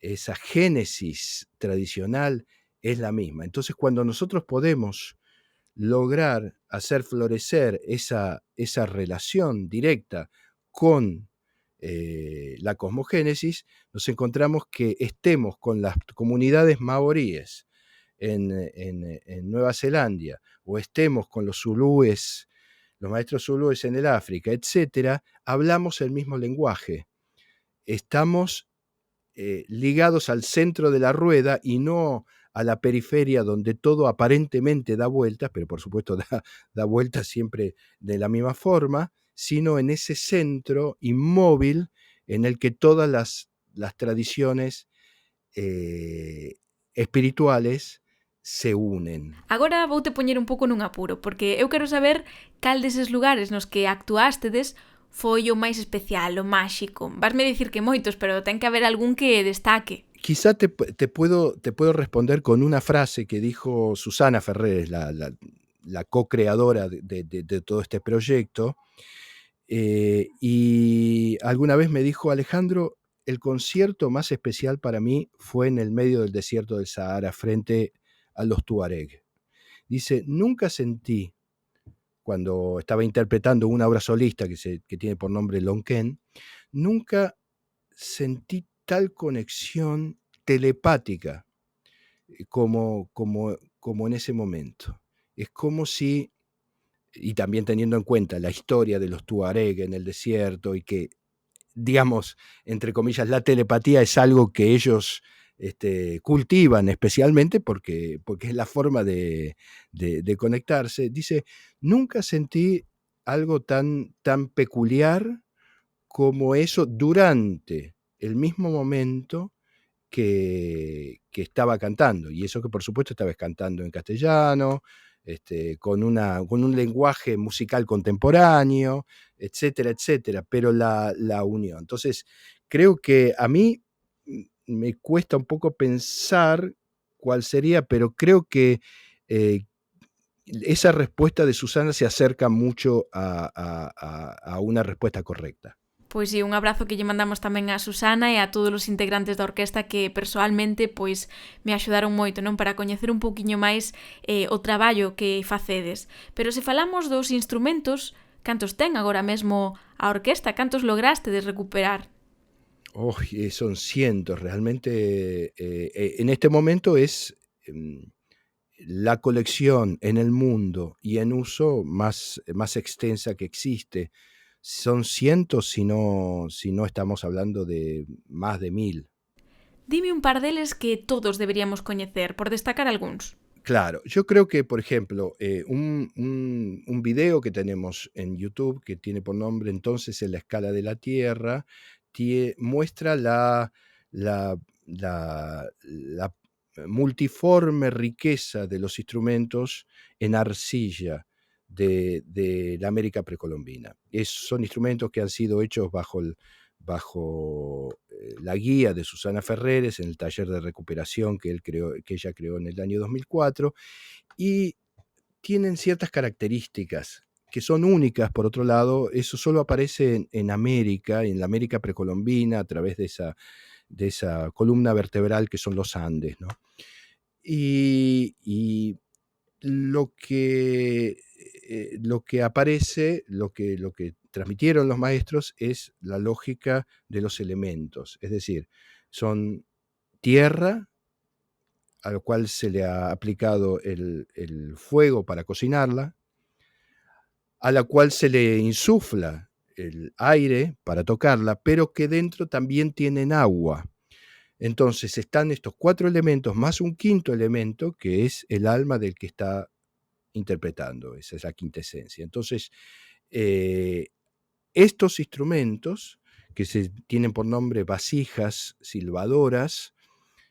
esa génesis tradicional es la misma. Entonces, cuando nosotros podemos lograr hacer florecer esa relación directa con la cosmogénesis, nos encontramos que estemos con las comunidades maoríes en Nueva Zelanda, o estemos con los zulúes, los maestros zulúes en el África, etcétera, hablamos el mismo lenguaje. Estamos ligados al centro de la rueda y no a la periferia donde todo aparentemente da vueltas, pero por supuesto da vueltas siempre de la misma forma, sino en ese centro inmóvil en el que todas las tradiciones espirituales se unen. Agora voute poñer un pouco nun apuro, porque eu quero saber cal deses lugares nos que actuástedes foi o máis especial, o máxico. Vasme dicir que moitos, pero ten que haber algún que destaque. Quizá te puedo responder con una frase que dijo Susana Ferrer, la co-creadora de todo este proyecto, y alguna vez me dijo: Alejandro, el concierto más especial para mí fue en el medio del desierto del Sahara, frente a los tuareg. Dice: nunca sentí, cuando estaba interpretando una obra solista que tiene por nombre Lonquén, nunca sentí tal conexión telepática como en ese momento. Es como si, y también teniendo en cuenta la historia de los tuareg en el desierto, y que, digamos, entre comillas, la telepatía es algo que ellos cultivan especialmente porque es la forma de conectarse. Dice: nunca sentí algo tan peculiar como eso durante el mismo momento que estaba cantando, y eso que por supuesto estaba cantando en castellano, con un lenguaje musical contemporáneo, etcétera, etcétera, pero la unión. Entonces, creo que a mí me cuesta un poco pensar cuál sería, pero creo que esa respuesta de Susana se acerca mucho a una respuesta correcta. Pois sí, un abrazo que lle mandamos tamén a Susana e a todos os integrantes da orquesta que persoalmente pois me axudaron moito, non, para coñecer un pouquiño máis o traballo que facedes. Pero se falamos dos instrumentos, cantos ten agora mesmo a orquesta? Cantos lograstedes recuperar? Oh, son cientos, realmente. En este momento es la colección en el mundo y en uso más extensa que existe. son cientos, si no estamos hablando de más de 1000. Dime un par deles que todos deberíamos coñecer, por destacar algúns. Claro, yo creo que, por ejemplo, un video que tenemos en YouTube que tiene por nombre Entonces en la escala de la Tierra, muestra la multiforme riqueza de los instrumentos en arcilla de la América precolombina. Son instrumentos que han sido hechos bajo la guía de Susana Ferreres en el taller de recuperación que ella creó en el año 2004, y tienen ciertas características que son únicas. Por otro lado, eso solo aparece en América, en la América precolombina, a través de esa columna vertebral que son los Andes, ¿no? Y lo que aparece, lo que transmitieron los maestros es la lógica de los elementos, es decir, son tierra, a lo cual se le ha aplicado el fuego para cocinarla, a la cual se le insufla el aire para tocarla, pero que dentro también tienen agua. Entonces están estos 4 elementos más un quinto elemento, que es el alma del que está interpretando. Esa es la quintesencia. Entonces, estos instrumentos, que tienen por nombre vasijas silbadoras,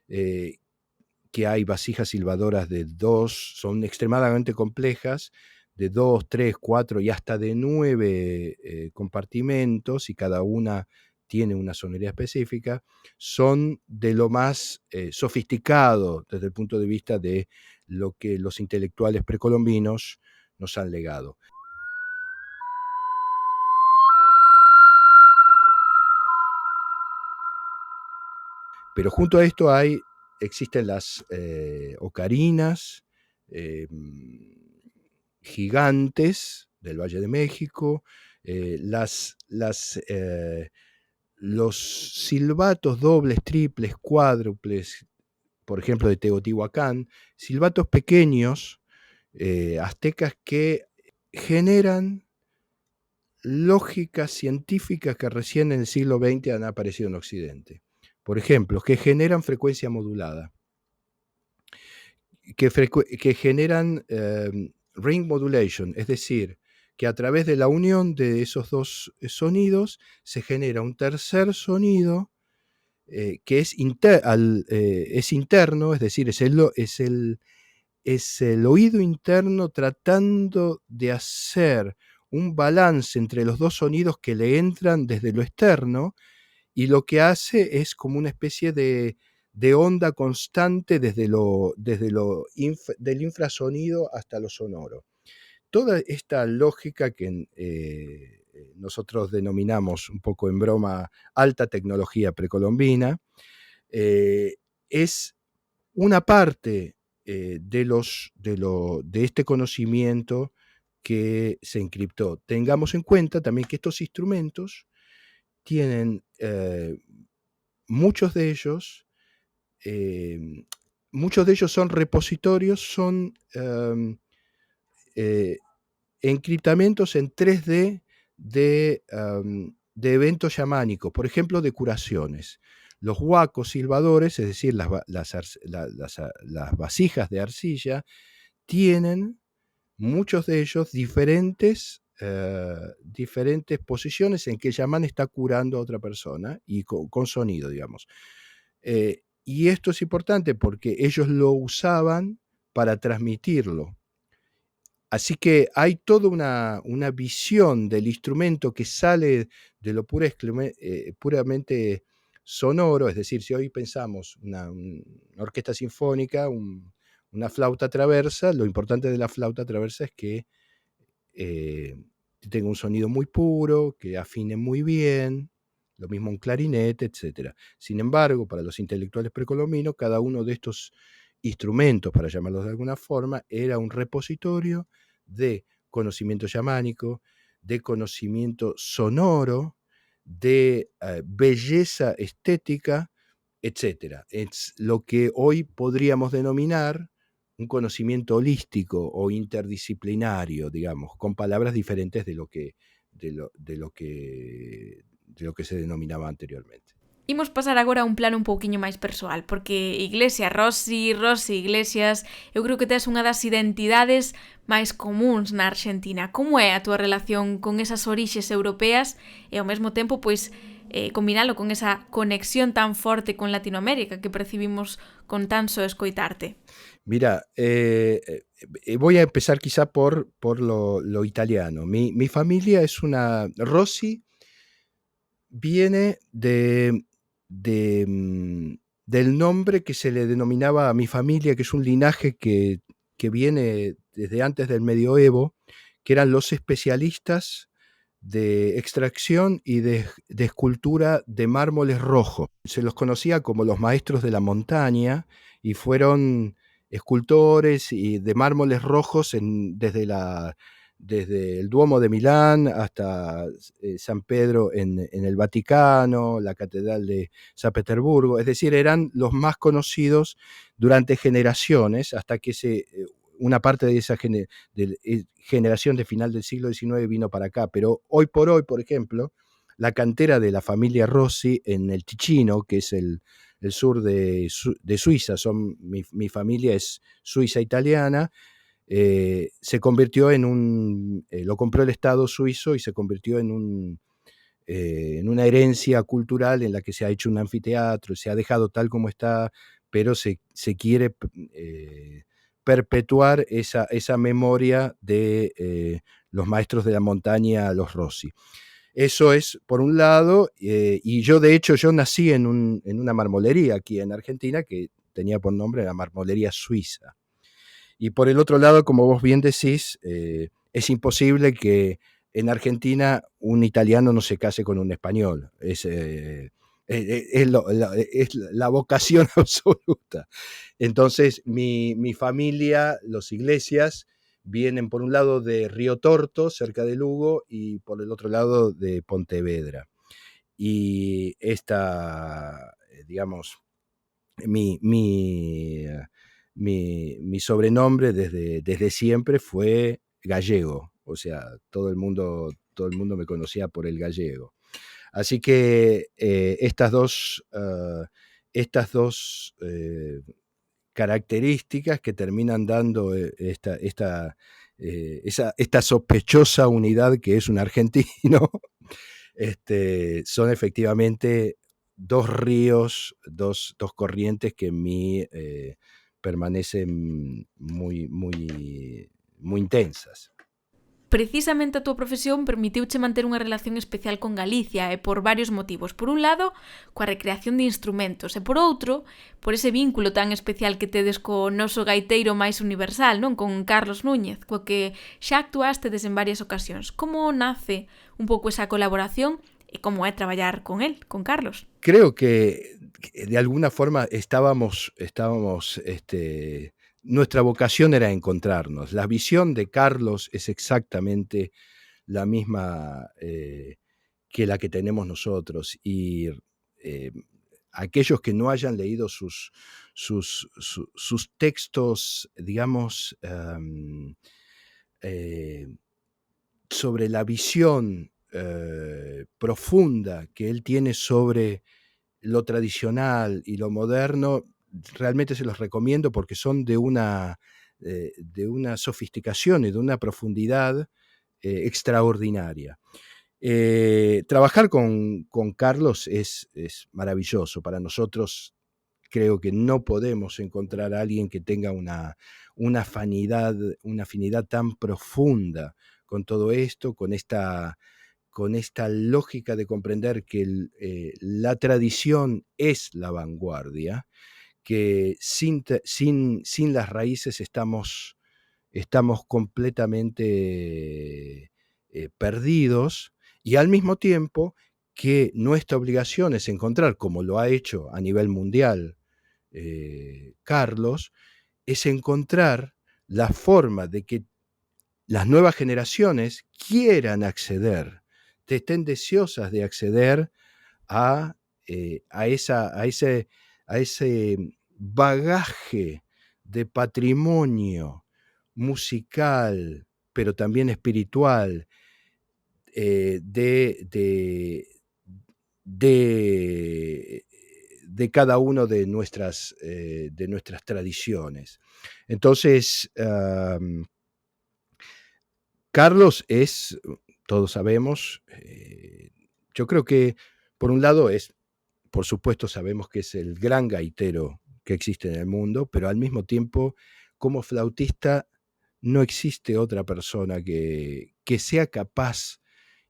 que hay vasijas silbadoras de 2, son extremadamente complejas, de 2, 3, 4 y hasta de 9 compartimentos, y cada una tiene una sonoridad específica, son de lo más sofisticado desde el punto de vista de lo que los intelectuales precolombinos nos han legado. Pero junto a esto existen las ocarinas gigantes del Valle de México, los silbatos dobles, triples, cuádruples, por ejemplo, de Teotihuacán, silbatos pequeños, aztecas, que generan lógicas científicas que recién en el siglo XX han aparecido en Occidente. Por ejemplo, que generan frecuencia modulada, que generan ring modulation, es decir, que a través de la unión de esos dos sonidos se genera un tercer sonido que es interno, es decir, es el oído interno tratando de hacer un balance entre los dos sonidos que le entran desde lo externo, y lo que hace es como una especie de onda constante del infrasonido hasta lo sonoro. Toda esta lógica que nosotros denominamos un poco en broma alta tecnología precolombina, es una parte de este conocimiento que se encriptó. Tengamos en cuenta también que estos instrumentos tienen muchos de ellos son repositorios, son encriptamientos en 3D de eventos chamánicos, por ejemplo, de curaciones. Los huacos silbadores, es decir, las vasijas de arcilla, tienen muchos de ellos diferentes posiciones en que el chamán está curando a otra persona, y con sonido, digamos. Y esto es importante porque ellos lo usaban para transmitirlo. Así que hay toda una visión del instrumento que sale de lo puramente sonoro. Es decir, si hoy pensamos una orquesta sinfónica, una flauta traversa, lo importante de la flauta traversa es que tenga un sonido muy puro, que afine muy bien, lo mismo un clarinete, etc. Sin embargo, para los intelectuales precolombinos, cada uno de estos instrumentos, para llamarlos de alguna forma, era un repositorio de conocimiento chamánico, de conocimiento sonoro, de belleza estética, etc. Es lo que hoy podríamos denominar un conocimiento holístico o interdisciplinario, digamos, con palabras diferentes de lo que de lo que se denominaba anteriormente. Imos pasar agora a un plano un pouquiño máis persoal, porque Iglesias Rossi, Rossi Iglesias, eu creo que tes unha das identidades máis comuns na Argentina. Como é a túa relación con esas orixes europeas e ao mesmo tempo, pois, combinalo con esa conexión tan forte con Latinoamérica que percibimos con tan só escoitarte? Mira, voy a empezar quizá por lo italiano. Mi familia es una... Rossi viene del nombre que se le denominaba a mi familia, que es un linaje que viene desde antes del medioevo, que eran los especialistas de extracción y de escultura de mármoles rojos. Se los conocía como los maestros de la montaña y fueron escultores y de mármoles rojos desde el Duomo de Milán hasta San Pedro en el Vaticano, la Catedral de San Petersburgo. Es decir, eran los más conocidos durante generaciones hasta que una parte de esa generación de final del siglo XIX vino para acá. Pero hoy por hoy, por ejemplo, la cantera de la familia Rossi en el Ticino, que es el sur de Suiza, mi familia es suiza-italiana, se convirtió lo compró el Estado suizo y se convirtió en una herencia cultural en la que se ha hecho un anfiteatro, se ha dejado tal como está, pero se quiere perpetuar esa memoria de los maestros de la montaña, los Rossi. Eso es por un lado, y yo de hecho nací en una marmolería aquí en Argentina que tenía por nombre la Marmolería Suiza. Y por el otro lado, como vos bien decís, es imposible que en Argentina un italiano no se case con un español. Es la vocación absoluta. Entonces, mi familia, los Iglesias, vienen por un lado de Río Torto, cerca de Lugo, y por el otro lado de Pontevedra. Y digamos, mi sobrenombre desde siempre fue Gallego, o sea, todo el mundo me conocía por el Gallego. Así que estas dos características que terminan dando esta sospechosa unidad que es un argentino, son efectivamente dos ríos, dos corrientes que en mí permanecen muy, muy, muy intensas. Precisamente a túa profesión permitiuche manter unha relación especial con Galicia e por varios motivos. Por un lado, coa recreación de instrumentos e por outro, por ese vínculo tan especial que tedes co noso gaiteiro máis universal, non, con Carlos Núñez, coa que xa actuastes en varias ocasións. Como nace un pouco esa colaboración e como é traballar con él, con Carlos? Creo que de alguna forma nuestra vocación era encontrarnos. La visión de Carlos es exactamente la misma que la que tenemos nosotros. Y aquellos que no hayan leído sus textos, digamos, sobre la visión profunda que él tiene sobre lo tradicional y lo moderno, realmente se los recomiendo porque son de una sofisticación y de una profundidad extraordinaria. Trabajar con Carlos es maravilloso. Para nosotros creo que no podemos encontrar a alguien que tenga una afinidad tan profunda con todo esto, con esta lógica de comprender que la tradición es la vanguardia, que sin las raíces estamos completamente perdidos, y al mismo tiempo que nuestra obligación es encontrar, como lo ha hecho a nivel mundial Carlos, es encontrar la forma de que las nuevas generaciones quieran acceder, estén deseosas de acceder a ese bagaje de patrimonio musical, pero también espiritual, de cada uno de nuestras tradiciones. Entonces, Carlos es, todos sabemos, yo creo que por un lado por supuesto sabemos que es el gran gaitero que existe en el mundo, pero al mismo tiempo, como flautista, no existe otra persona que sea capaz,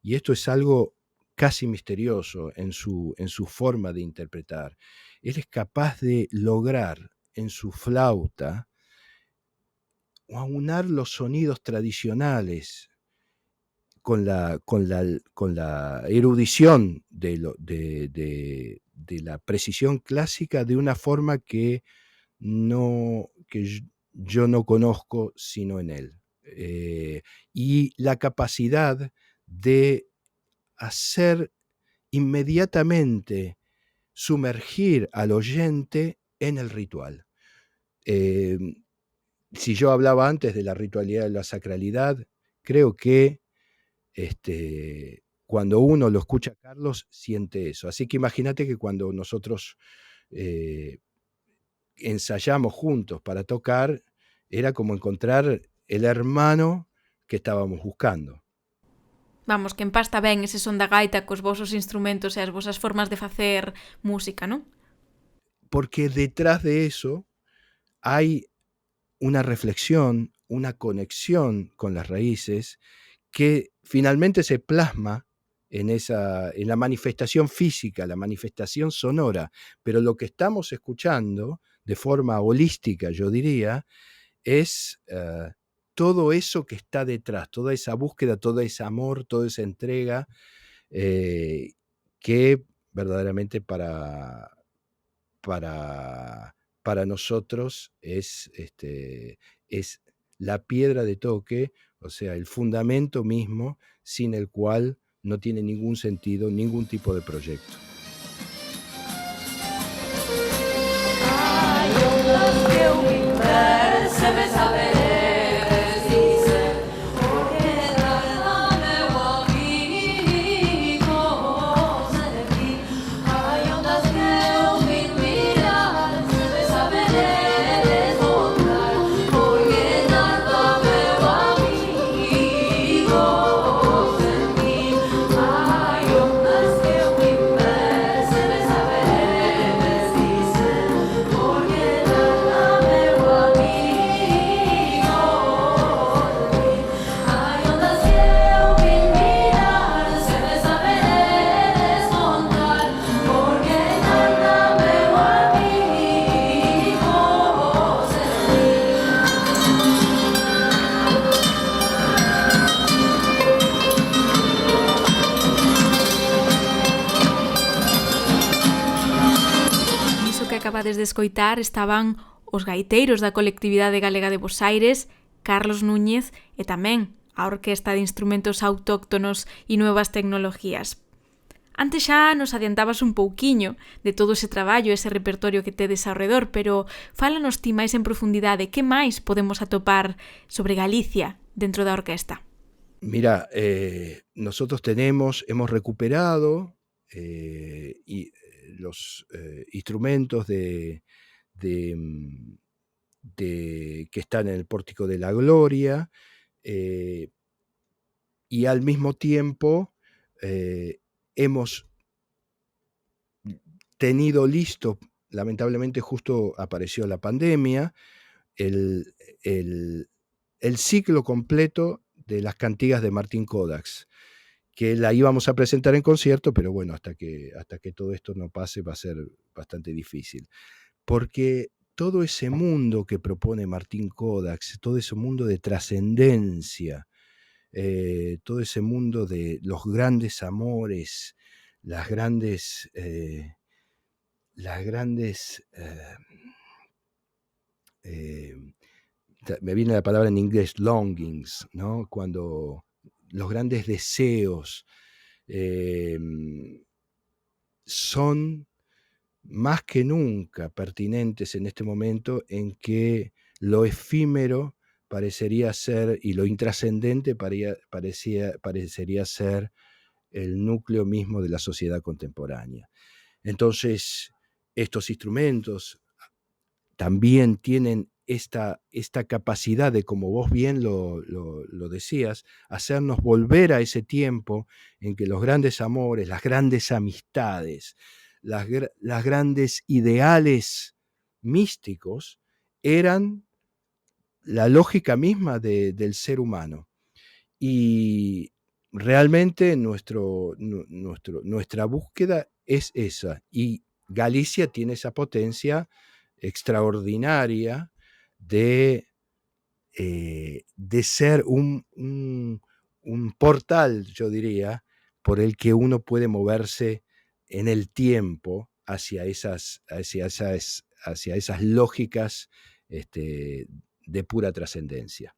y esto es algo casi misterioso en su forma de interpretar. Él es capaz de lograr en su flauta aunar los sonidos tradicionales con la erudición de la precisión clásica de una forma que yo no conozco sino en él. Y la capacidad de hacer inmediatamente sumergir al oyente en el ritual. Si yo hablaba antes de la ritualidad y la sacralidad, creo que cuando uno lo escucha a Carlos, siente eso. Así que imagínate que cuando nosotros ensayamos juntos para tocar, era como encontrar el hermano que estábamos buscando. Vamos, que empasta ben ese son da gaita cos vosos instrumentos e as vosas formas de facer música, non? Porque detrás de eso hay una reflexión, una conexión con las raíces que finalmente se plasma en la manifestación física, la manifestación sonora, pero lo que estamos escuchando de forma holística, yo diría, es todo eso que está detrás, toda esa búsqueda, todo ese amor, toda esa entrega, que verdaderamente para nosotros es la piedra de toque, o sea, el fundamento mismo sin el cual no tiene ningún sentido ningún tipo de proyecto. Acabades de escoitar estaban os gaiteiros da colectividade galega de Bos Aires, Carlos Núñez e tamén a Orquesta de Instrumentos Autóctonos e Nuevas Tecnologías. Antes xa nos adiantabas un pouquiño de todo ese traballo, ese repertorio que tedes ao redor, pero fálanos ti máis en profundidade, que máis podemos atopar sobre Galicia dentro da orquesta? Mira, nosotros hemos recuperado los instrumentos que están en el Pórtico de la Gloria, y al mismo tiempo hemos tenido listo, lamentablemente justo apareció la pandemia, el ciclo completo de las cantigas de Martín Kodax, que la íbamos a presentar en concierto, pero bueno, hasta que todo esto no pase va a ser bastante difícil. Porque todo ese mundo que propone Martín Kodax, todo ese mundo de trascendencia, todo ese mundo de los grandes amores, me viene la palabra en inglés, longings, ¿no? Cuando los grandes deseos son más que nunca pertinentes en este momento en que lo efímero parecería ser, y lo intrascendente parecería ser el núcleo mismo de la sociedad contemporánea. Entonces, estos instrumentos también tienen esta capacidad de, como vos bien lo decías, hacernos volver a ese tiempo en que los grandes amores, las grandes amistades, las grandes ideales místicos eran la lógica misma del ser humano. Y realmente nuestra búsqueda es esa. Y Galicia tiene esa potencia extraordinaria de ser un portal, yo diría, por el que uno puede moverse en el tiempo hacia esas lógicas de pura trascendencia.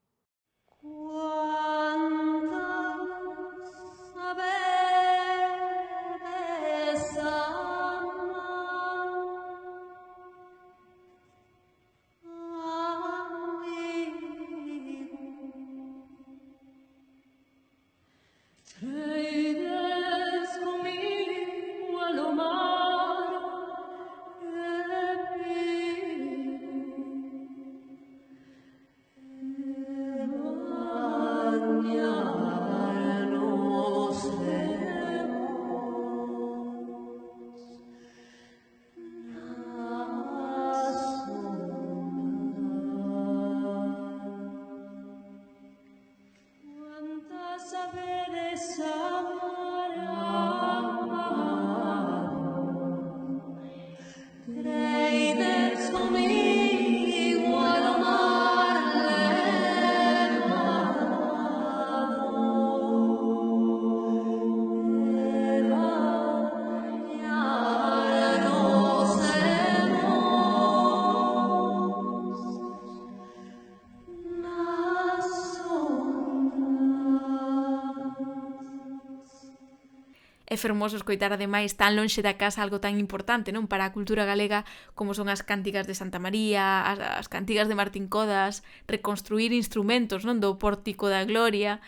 É fermoso escoitar ademais tan lonxe da casa algo tan importante, non, para a cultura galega como son as cántigas de Santa María, as cántigas de Martín Codas, reconstruir instrumentos, non, do Pórtico da Gloria,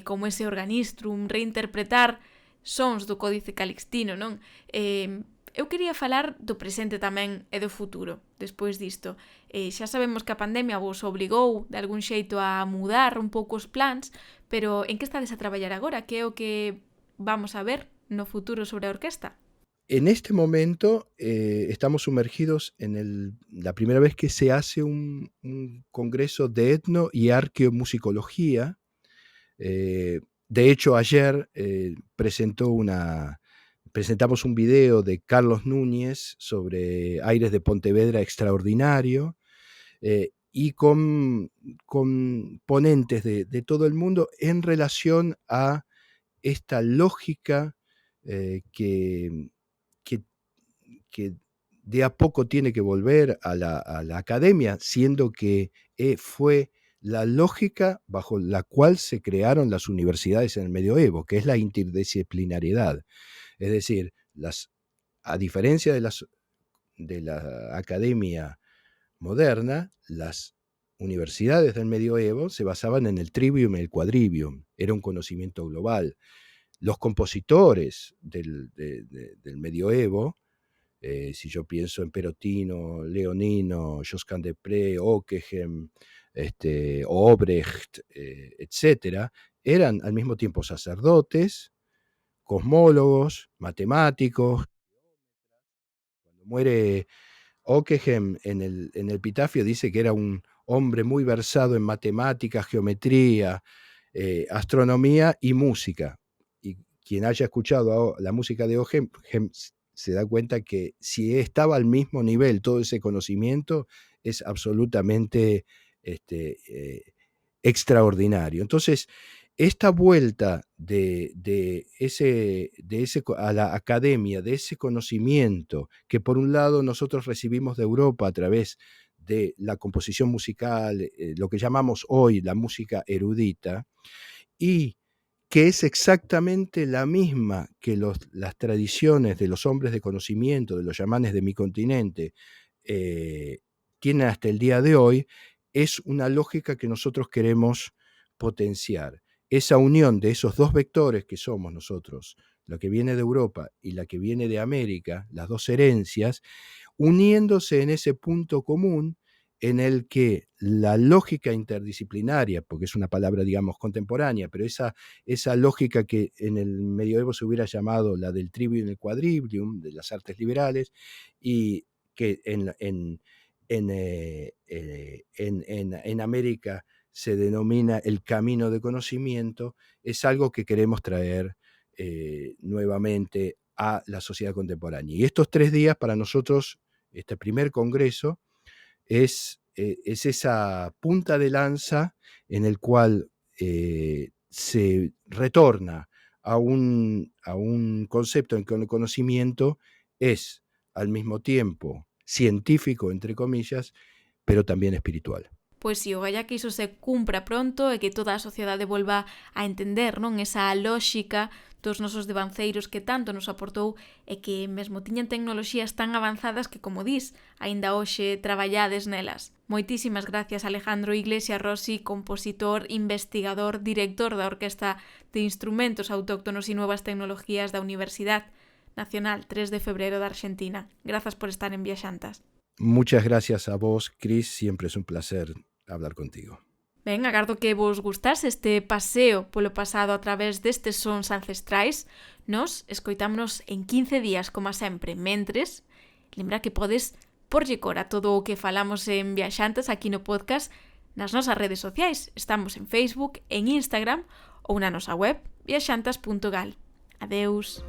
como ese organistrum, reinterpretar sons do Códice Calixtino, non? Eu quería falar do presente tamén e do futuro, despois disto. Xa sabemos que a pandemia vos obligou, de algún xeito, a mudar un pouco os plans, pero en que estades a traballar agora? Que é o que vamos a ver no futuro sobre a orquesta? En este momento estamos sumergidos en la primera vez que se hace un congreso de etno y arqueomusicología. De hecho, ayer presentamos un video de Carlos Núñez sobre Aires de Pontevedra extraordinario, y con ponentes de todo el mundo en relación a esta lógica que de a poco tiene que volver a la academia, siendo que fue la lógica bajo la cual se crearon las universidades en el medioevo, que es la interdisciplinariedad. Es decir, a diferencia de la academia moderna, las universidades del medioevo se basaban en el trivium y el quadrivium, era un conocimiento global. Los compositores del medioevo, si yo pienso en Perotino, Leonino, Josquin des Prez, Ockeghem, Obrecht, etc., eran al mismo tiempo sacerdotes, cosmólogos, matemáticos. Cuando muere Ockeghem, en el epitafio dice que era un hombre muy versado en matemáticas, geometría, astronomía y música. Y quien haya escuchado la música de Ockeghem se da cuenta que si estaba al mismo nivel todo ese conocimiento, es absolutamente extraordinario. Entonces, esta vuelta a la academia, de ese conocimiento que por un lado nosotros recibimos de Europa a través de la composición musical, lo que llamamos hoy la música erudita, y que es exactamente la misma que las tradiciones de los hombres de conocimiento, de los chamanes de mi continente, tienen hasta el día de hoy, es una lógica que nosotros queremos potenciar. Esa unión de esos dos vectores que somos nosotros, la que viene de Europa y la que viene de América, las dos herencias, uniéndose en ese punto común en el que la lógica interdisciplinaria, porque es una palabra, digamos, contemporánea, pero esa lógica que en el medioevo se hubiera llamado la del trivium y el quadrivium, de las artes liberales, y que en América se denomina el camino de conocimiento, es algo que queremos traer nuevamente a la sociedad contemporánea. Y estos 3 días para nosotros, este primer congreso, es esa punta de lanza en el cual se retorna a un concepto en que el conocimiento es al mismo tiempo científico, entre comillas, pero tamén espiritual. Pois si, o galla que iso se cumpra pronto e que toda a sociedade volva a entender, non, esa lóxica dos nosos devanceiros que tanto nos aportou e que mesmo tiñan tecnoloxías tan avanzadas que, como dis, aínda hoxe traballades nelas. Moitísimas gracias, Alejandro Iglesias Rossi, compositor, investigador, director da Orquesta de Instrumentos Autóctonos e Nuevas Tecnologías da Universidad Nacional 3 de Febrero da Argentina. Grazas por estar en Viaxantas. Muchas gracias a vos, Cris, siempre es un placer hablar contigo. Ben, agardo que vos gustase este paseo polo pasado a través destes sons ancestrais. Nos escoitámonos en 15 días, como sempre. Mentres, lembra que podes porlle cor a todo o que falamos en Viaxantas aquí no podcast nas nosas redes sociais. Estamos en Facebook, en Instagram ou na nosa web viaxantas.gal. Adeus.